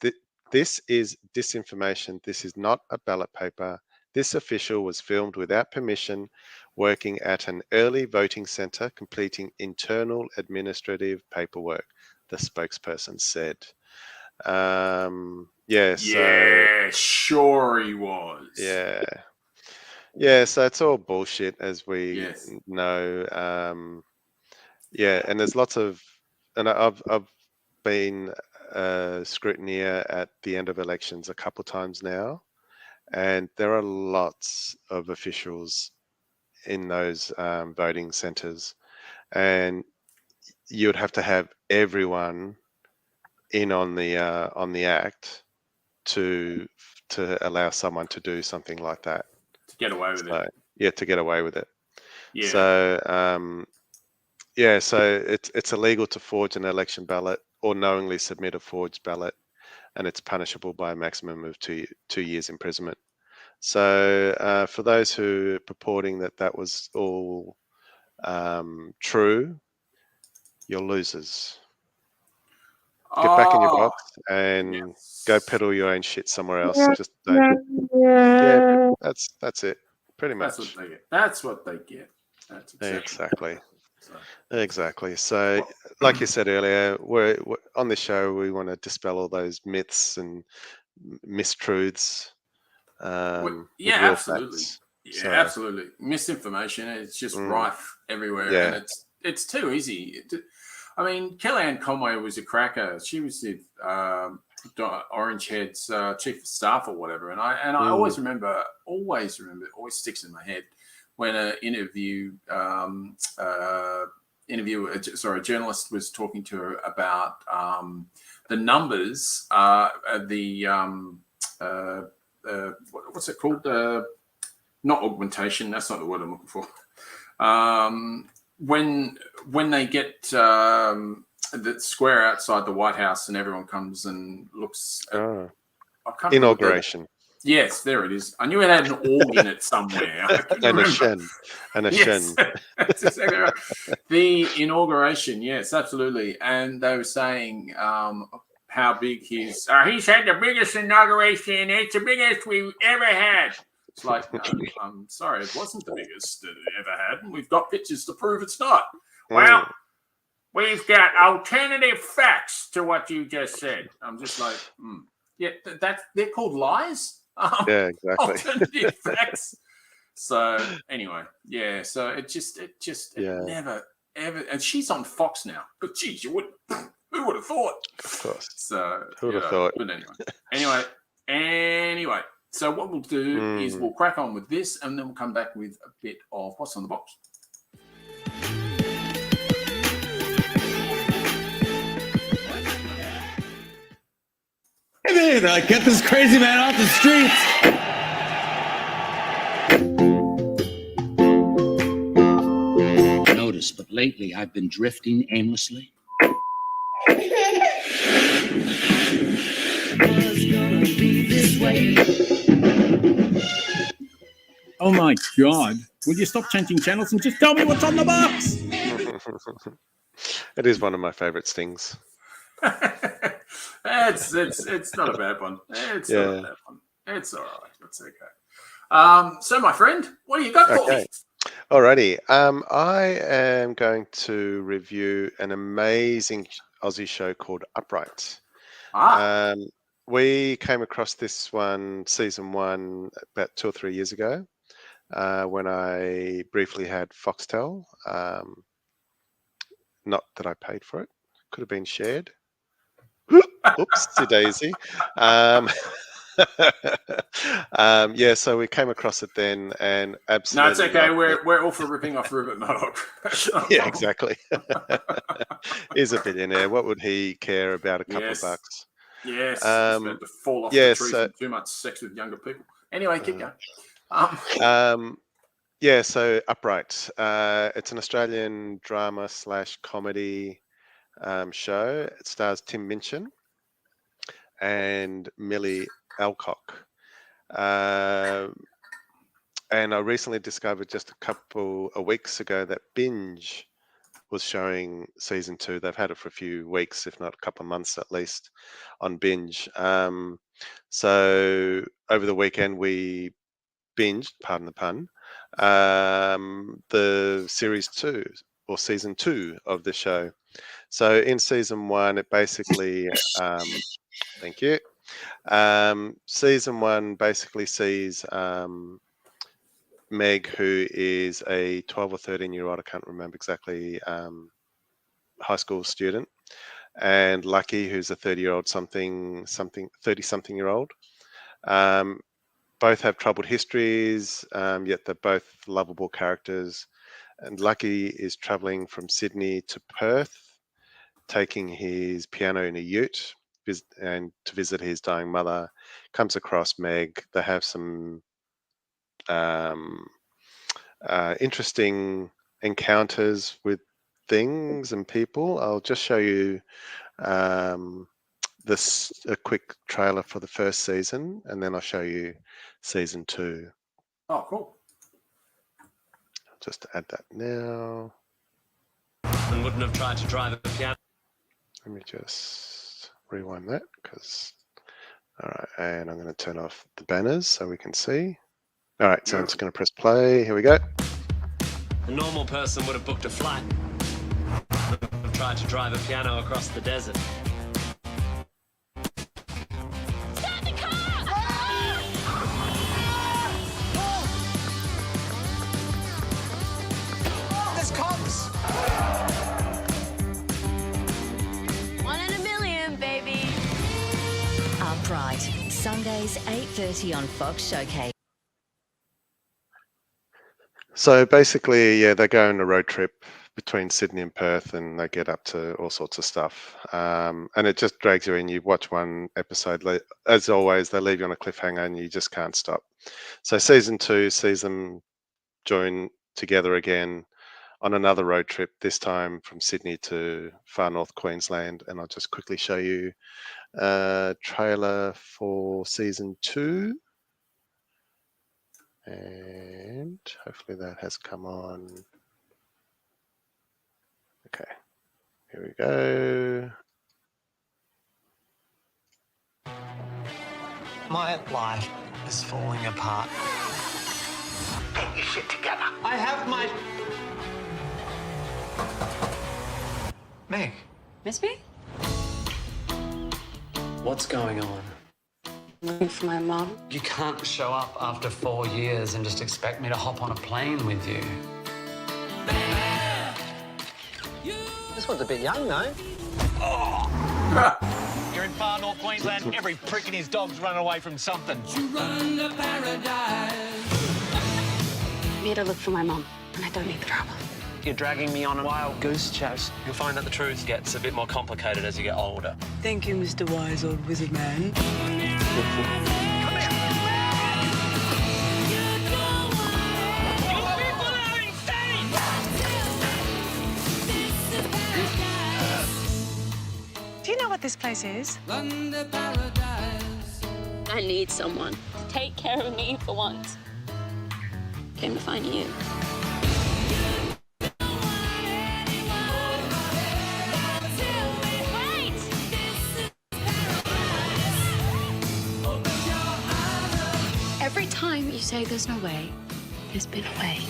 Speaker 3: disinformation. This is not a ballot paper. This official was filmed without permission, working at an early voting centre, completing internal administrative paperwork. the spokesperson said.
Speaker 2: Yeah, sure he was.
Speaker 3: Yeah, so it's all bullshit, as we
Speaker 2: Yes.
Speaker 3: know. And there's lots of, and I've been scrutineer at the end of elections a couple times now, and there are lots of officials in those voting centres, and you'd have to have everyone in on the act to allow someone to do something like that.
Speaker 2: To get away with it.
Speaker 3: Yeah, to get away with it.
Speaker 2: Yeah.
Speaker 3: So so it's illegal to forge an election ballot or knowingly submit a forged ballot, and it's punishable by a maximum of 2 years imprisonment. So for those who are purporting that was all true, you're losers. Get back in your box and go peddle your own shit somewhere else. Just don't. Yeah, that's it. Pretty much.
Speaker 2: That's what they get. That's
Speaker 3: exactly. Exactly. So, like you said earlier, we're on this show. We want to dispel all those myths and mistruths.
Speaker 2: Absolutely. Absolutely. Misinformation. It's just rife everywhere, and it's too easy. I mean, Kellyanne Conway was a cracker. She was the Orange Head's chief of staff or whatever, and I always remember, always sticks in my head when a journalist was talking to her about the numbers, what's it called? Not augmentation. That's not the word I'm looking for. When they get the square outside the White House and everyone comes and looks at
Speaker 3: inauguration.
Speaker 2: Yes, there it is. I knew it had an org in it somewhere.
Speaker 3: And a shen.
Speaker 2: That's exactly right. The inauguration, yes, absolutely. And they were saying how big he's had the biggest inauguration. It's the biggest we've ever had. It's like, no, I'm sorry, it wasn't the biggest that it ever had, and we've got pictures to prove it's not. Well, we've got alternative facts to what you just said. I'm just like, yeah, they're called lies.
Speaker 3: Yeah, exactly.
Speaker 2: Alternative facts. So anyway, so it never ever, and she's on Fox now. But geez, who would have thought?
Speaker 3: Of course.
Speaker 2: So
Speaker 3: who would have thought?
Speaker 2: But anyway. So what we'll do is we'll crack on with this, and then we'll come back with a bit of what's on the box.
Speaker 11: Hey man, get this crazy man off the streets.
Speaker 12: Notice, but lately I've been drifting aimlessly.
Speaker 11: Oh my God. Would you stop changing channels and just tell me what's on the box?
Speaker 3: It is one of my favorite stings.
Speaker 2: It's not a bad one. It's not a bad one. It's all right. It's okay. So, my friend, what do you got for me?
Speaker 3: Alrighty. I am going to review an amazing Aussie show called Upright. We came across this one, season 1, about 2 or 3 years ago, when I briefly had Foxtel. Not that I paid for it. Could have been shared. Oopsie daisy. So we came across it then, and absolutely.
Speaker 2: No, it's okay. We're all for ripping off Rupert Murdoch.
Speaker 3: Yeah, exactly. He's a billionaire. What would he care about a couple of bucks?
Speaker 2: Yes, to fall off the trees and too much sex with younger people. Anyway, keep going.
Speaker 3: So Upright. It's an Australian drama / comedy show. It stars Tim Minchin and Millie Alcock. And I recently discovered just a couple of weeks ago that Binge was showing season 2. They've had it for a few weeks, if not a couple of months at least, on Binge. So over the weekend we binged, pardon the pun, the series 2 or season 2 of the show. So in season 1, it basically, thank you. Season 1 basically sees Meg, who is a 12 or 13-year-old, I can't remember exactly, high school student, and Lucky, who's a 30-year-old 30-something-year-old. Both have troubled histories, yet they're both lovable characters. And Lucky is traveling from Sydney to Perth, taking his piano in a ute and to visit his dying mother. Comes across Meg. They have some interesting encounters with things and people. I'll just show you a quick trailer for the first season, and then I'll show you season 2.
Speaker 2: Oh, cool.
Speaker 3: I'll just add that now.
Speaker 13: And wouldn't have tried to drive a piano.
Speaker 3: Let me just rewind that, because all right, and I'm going to turn off the banners so we can see. All right, so I'm just going to press play. Here we go.
Speaker 13: A normal person would have booked a flight. Would have tried to drive a piano across the desert.
Speaker 4: Start the car!
Speaker 14: There's cops!
Speaker 15: 1 in a million, baby.
Speaker 16: Upright, Sundays 8:30 on Fox Showcase.
Speaker 3: So basically, yeah, they go on a road trip between Sydney and Perth, and they get up to all sorts of stuff. And it just drags you in. You watch one episode, as always, they leave you on a cliffhanger, and you just can't stop. So season 2 sees them join together again on another road trip, this time from Sydney to far north Queensland. And I'll just quickly show you a trailer for season 2. And hopefully that has come on. Okay, here we go.
Speaker 14: My life is falling apart. Get your shit together. I have my... Meg.
Speaker 15: Miss me?
Speaker 14: What's going on?
Speaker 15: Looking for my mom.
Speaker 14: You can't show up after 4 years and just expect me to hop on a plane with you. This one's a bit young, though. You're in far north Queensland. Every prick and his dog's running away from something.
Speaker 15: I'm here to look for my mom, and I don't need the drama.
Speaker 14: You're dragging me on a wild goose chase. You'll find that the truth gets a bit more complicated as you get older.
Speaker 15: Thank you, Mr. Wise Old Wizard Man.
Speaker 17: Do you know what this place is?
Speaker 15: I need someone to take care of me for once. Came to find you. Every time you say there's no way, there's been a way.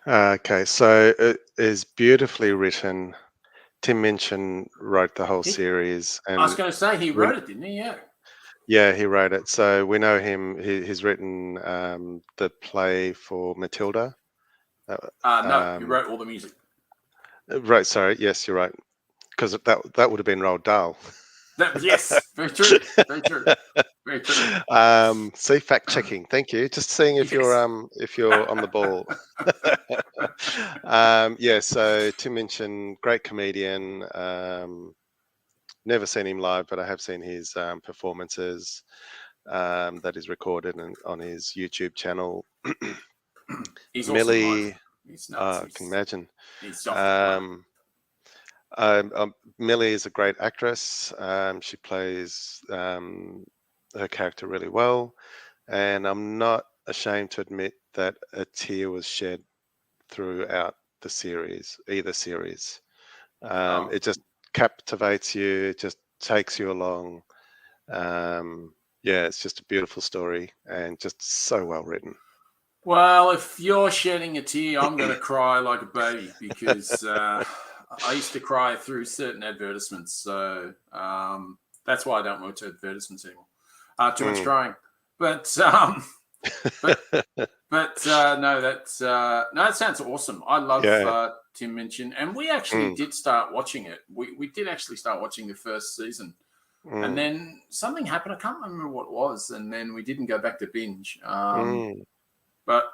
Speaker 3: Okay, so it is beautifully written. Tim Minchin wrote the whole series. And
Speaker 2: I was going to say, he wrote it, didn't he? Yeah.
Speaker 3: Yeah, he wrote it. So we know him. He's written the play for Matilda.
Speaker 2: No, he wrote all the music.
Speaker 3: Right, sorry. Yes, you're right. Because that would have been Roald Dahl.
Speaker 2: Yes, very true. Very true. Very true.
Speaker 3: See, fact checking. Thank you. Just seeing if you're on the ball. Yeah. So Tim Minchin, great comedian. Never seen him live, but I have seen his performances that is recorded on his YouTube channel.
Speaker 2: He's
Speaker 3: Millie,
Speaker 2: He's nuts.
Speaker 3: I can imagine.
Speaker 2: He's
Speaker 3: Millie is a great actress. She plays her character really well, and I'm not ashamed to admit that a tear was shed throughout either series. It just captivates you. It just takes you along. Yeah, it's just a beautiful story and just so well written.
Speaker 2: Well, if you're shedding a tear, I'm going to cry like a baby because I used to cry through certain advertisements. So that's why I don't watch advertisements anymore. Too much crying. But no, that sounds awesome. I love Tim Minchin, and we actually did start watching it. We did actually start watching the first season, and then something happened. I can't remember what it was, and then we didn't go back to binge. But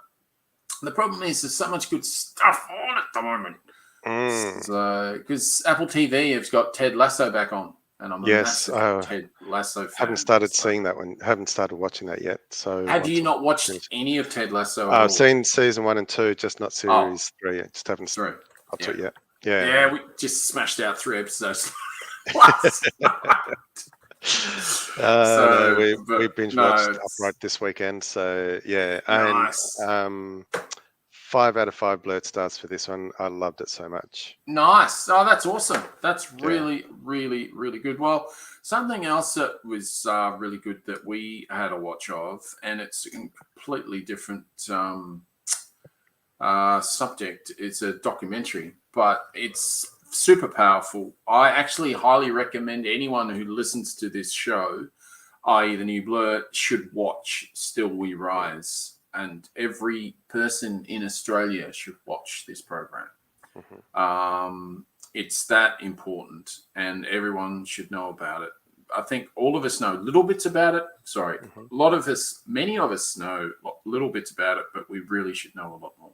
Speaker 2: the problem is there's so much good stuff on at the moment. Because Apple TV has got Ted Lasso back on, and I'm a massive Ted Lasso fan.
Speaker 3: Haven't started seeing that one. Haven't started watching that yet. So
Speaker 2: have you not watched any of Ted Lasso?
Speaker 3: I've seen season 1 and 2, just not series 3. I just haven't got to it yet.
Speaker 2: Yeah, we just smashed out 3 episodes.
Speaker 3: We binge watched Upright this weekend. So yeah,
Speaker 2: nice.
Speaker 3: And 5 out of 5 Blurtstars for this one. I loved it so much.
Speaker 2: Nice. Oh, that's awesome. That's really, really, really good. Well, something else that was really good that we had a watch of, and it's a completely different subject. It's a documentary, but it's super powerful. I actually highly recommend anyone who listens to this show, i.e. the New Blurt, should watch Still We Rise. And every person in Australia should watch this program. It's that important, and everyone should know about it. I think all of us know little bits about it. Sorry, many of us know little bits about it, but we really should know a lot more.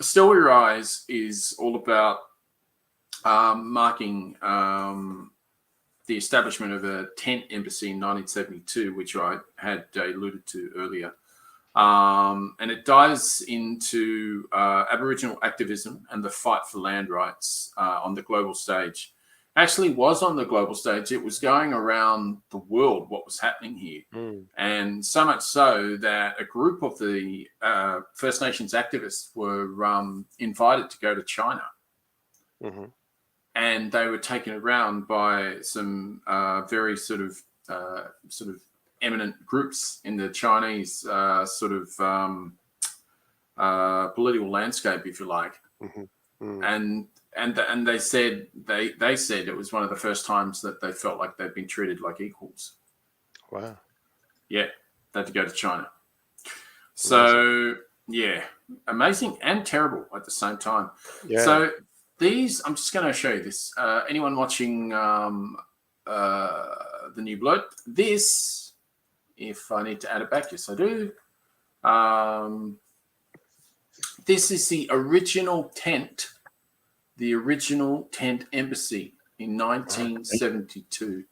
Speaker 2: Still We Rise is all about marking the establishment of a tent embassy in 1972, which I had alluded to earlier. And it dives into Aboriginal activism and the fight for land rights on the global stage. Actually was on the global stage. It was going around the world what was happening here. And so much so that a group of the First Nations activists were invited to go to China. And they were taken around by some very sort of eminent groups in the Chinese political landscape, if you like. And they said they said it was one of the first times that they felt like they'd been treated like equals.
Speaker 3: Wow.
Speaker 2: Yeah, they had to go to China. So yeah, amazing and terrible at the same time.
Speaker 3: Yeah.
Speaker 2: So these, I'm just going to show you this. Anyone watching the New Blood, this, if I need to add it back, yes I do. This is the original tent embassy in 1972.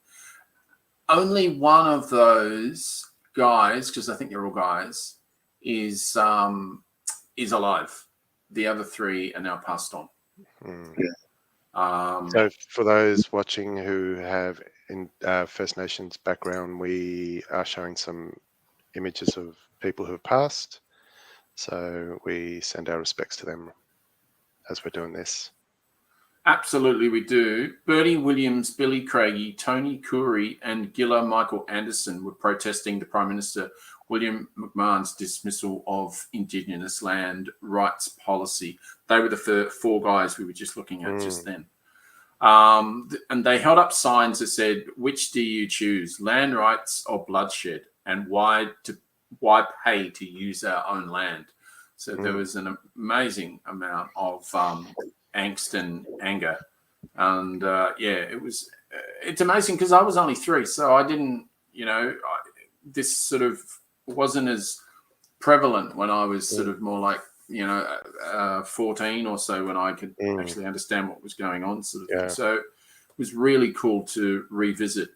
Speaker 2: Only one of those guys, because I think they're all guys, is alive. The other 3 are now passed on.
Speaker 3: So for those watching who have First Nations background, we are showing some images of people who have passed. So we send our respects to them as we're doing this.
Speaker 2: Absolutely, we do. Bertie Williams, Billy Craigie, Tony Khoury, and Gilla Michael Anderson were protesting the Prime Minister William McMahon's dismissal of Indigenous land rights policy. They were the 4 guys we were just looking at just then. And they held up signs that said, "Which do you choose, land rights or bloodshed? And why pay to use our own land?" So there was an amazing amount of angst and anger. And it's amazing because I was only 3, so I didn't, this sort of wasn't as prevalent when I was sort of more like 14 or so, when I could actually understand what was going on, sort of thing. So it was really cool to revisit.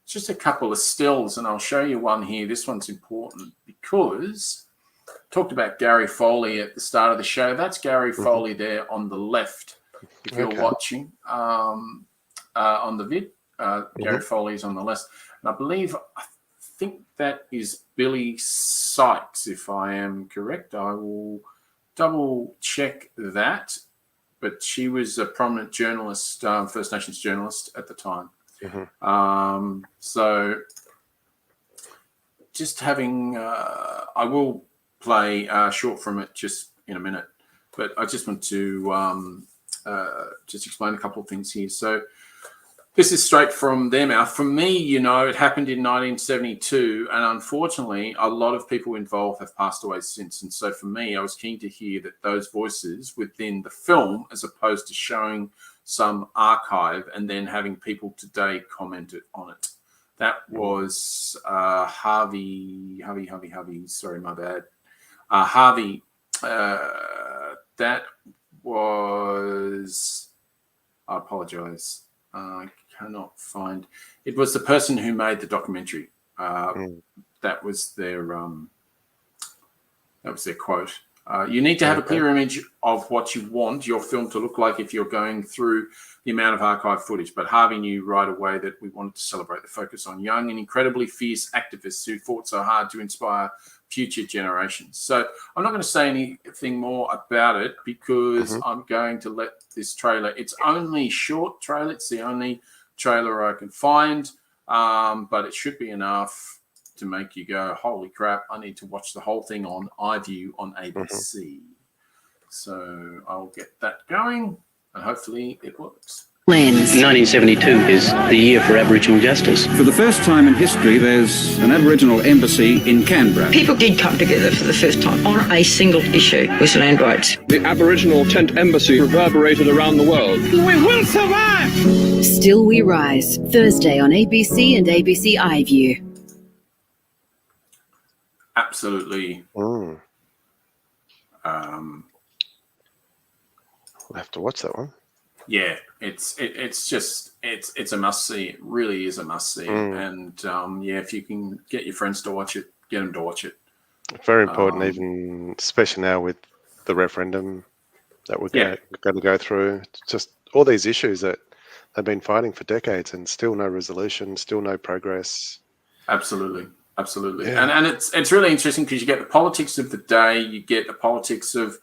Speaker 2: Just a couple of stills, and I'll show you one here. This one's important because I talked about Gary Foley at the start of the show. That's Gary Foley there on the left. If you're watching on the vid, Gary Foley is on the left. And I think that is Billy Sykes, if I am correct. I will double check that. But she was a prominent journalist, First Nations journalist at the time. So just having, I will play short from it just in a minute, but I just want to just explain a couple of things here. So this is straight from their mouth. For me, you know, it happened in 1972, and unfortunately, a lot of people involved have passed away since. And so for me, I was keen to hear that those voices within the film, as opposed to showing some archive and then having people today comment on it. That was Harvey. Sorry, my bad. Harvey. That was. I apologize. I cannot find. It was the person who made the documentary. That was their. That was their quote. You need to have a clear image of what you want your film to look like if you're going through the amount of archive footage. But Harvey knew right away that we wanted to celebrate the focus on young and incredibly fierce activists who fought so hard to inspire future generations. So I'm not going to say anything more about it because I'm going to let this trailer, it's only short trailer, it's the only trailer I can find, but it should be enough to make you go, holy crap, I need to watch the whole thing on iView on ABC. So I'll get that going and hopefully it works.
Speaker 18: 1972 is the year for Aboriginal justice.
Speaker 11: For the first time in history, there's an Aboriginal embassy in Canberra.
Speaker 19: People did come together for the first time on a single issue, was land rights.
Speaker 20: The Aboriginal tent embassy reverberated around the world.
Speaker 4: We will survive!
Speaker 21: Still We Rise, Thursday on ABC and ABC iView.
Speaker 2: Absolutely.
Speaker 3: We'll have to watch that one.
Speaker 2: Yeah, it's a must see. It really is a must see. And yeah, if you can get your friends to watch it, get them to watch it.
Speaker 3: Very important, even especially now with the referendum that we're going to go through. Just all these issues that they've been fighting for decades, and still no resolution, still no progress.
Speaker 2: Absolutely.
Speaker 3: Yeah.
Speaker 2: And it's really interesting because you get the politics of the day, you get the politics of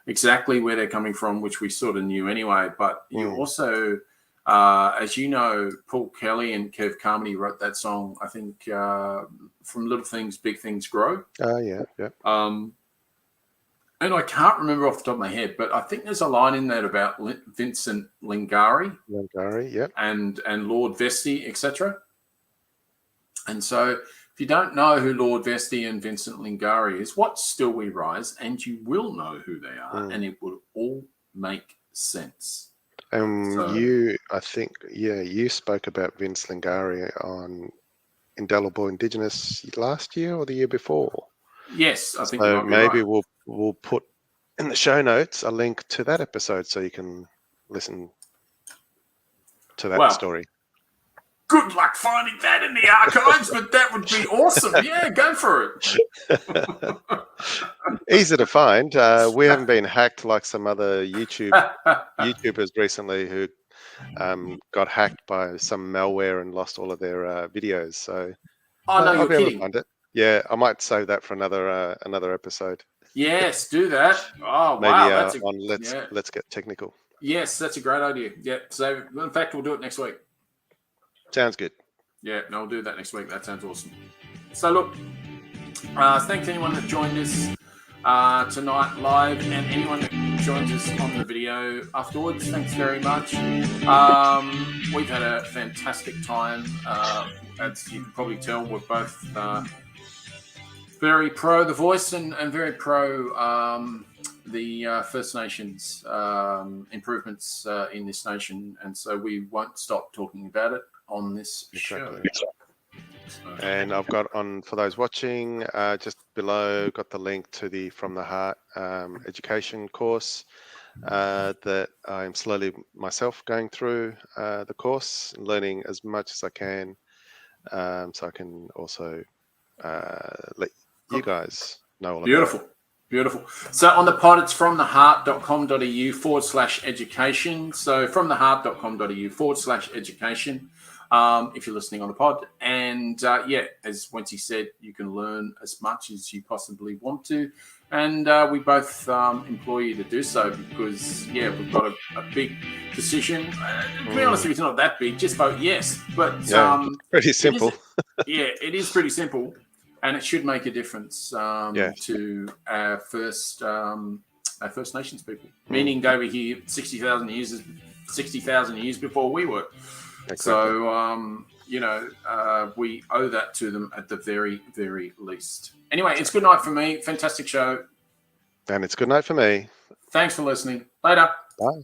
Speaker 2: exactly where they're coming from, which we sort of knew anyway. But you also, as you know, Paul Kelly and Kev Carmody wrote that song, I think, From Little Things, Big Things Grow.
Speaker 3: Yeah.
Speaker 2: And I can't remember off the top of my head, but I think there's a line in there about Vincent Lingari. And Lord Vestey, etc. And so if you don't know who Lord Vestey and Vincent Lingari is, watch Still We Rise, and you will know who they are, and it will all make sense.
Speaker 3: You spoke about Vince Lingari on Indelible Indigenous last year or the year before.
Speaker 2: Yes, I think
Speaker 3: so. Maybe we'll put in the show notes a link to that episode so you can listen to that story.
Speaker 2: Good luck finding that in the archives, but that would be awesome. Yeah, go for it.
Speaker 3: Easy to find. We haven't been hacked like some other YouTubers recently who got hacked by some malware and lost all of their videos. So
Speaker 2: you're kidding.
Speaker 3: Find it. Yeah, I might save that for another episode.
Speaker 2: Yes, do that. Oh,
Speaker 3: maybe,
Speaker 2: wow.
Speaker 3: Let's get technical.
Speaker 2: Yes, that's a great idea. Yeah, so in fact, we'll do it next week.
Speaker 3: Sounds good.
Speaker 2: Yeah, no, we'll do that next week. That sounds awesome. So look, thanks to anyone that joined us tonight live and anyone that joins us on the video afterwards. Thanks very much. We've had a fantastic time. As you can probably tell, we're both very pro The Voice and very pro the First Nations improvements in this nation. And so we won't stop talking about it on this show.
Speaker 3: And I've got on, for those watching, just below, got the link to the From the Heart education course that I'm slowly myself going through the course, learning as much as I can, so I can also let you guys know all about it.
Speaker 2: Beautiful. So on the pod, it's fromtheheart.com.au/education. So fromtheheart.com.au/education. If you're listening on the pod. And as Wencee said, you can learn as much as you possibly want to. And we both implore you to do so because, we've got a big decision. To be honest with you, it's not that big. Just vote yes. But
Speaker 3: pretty simple.
Speaker 2: It is pretty simple. and it should make a difference
Speaker 3: Yes.
Speaker 2: to our First Nations people, meaning they were here 60,000 years before we were.
Speaker 3: Exactly.
Speaker 2: So we owe that to them at the very, very least. Anyway, it's good night for me. Fantastic show.
Speaker 3: And it's good night for me.
Speaker 2: Thanks for listening. Later.
Speaker 3: Bye.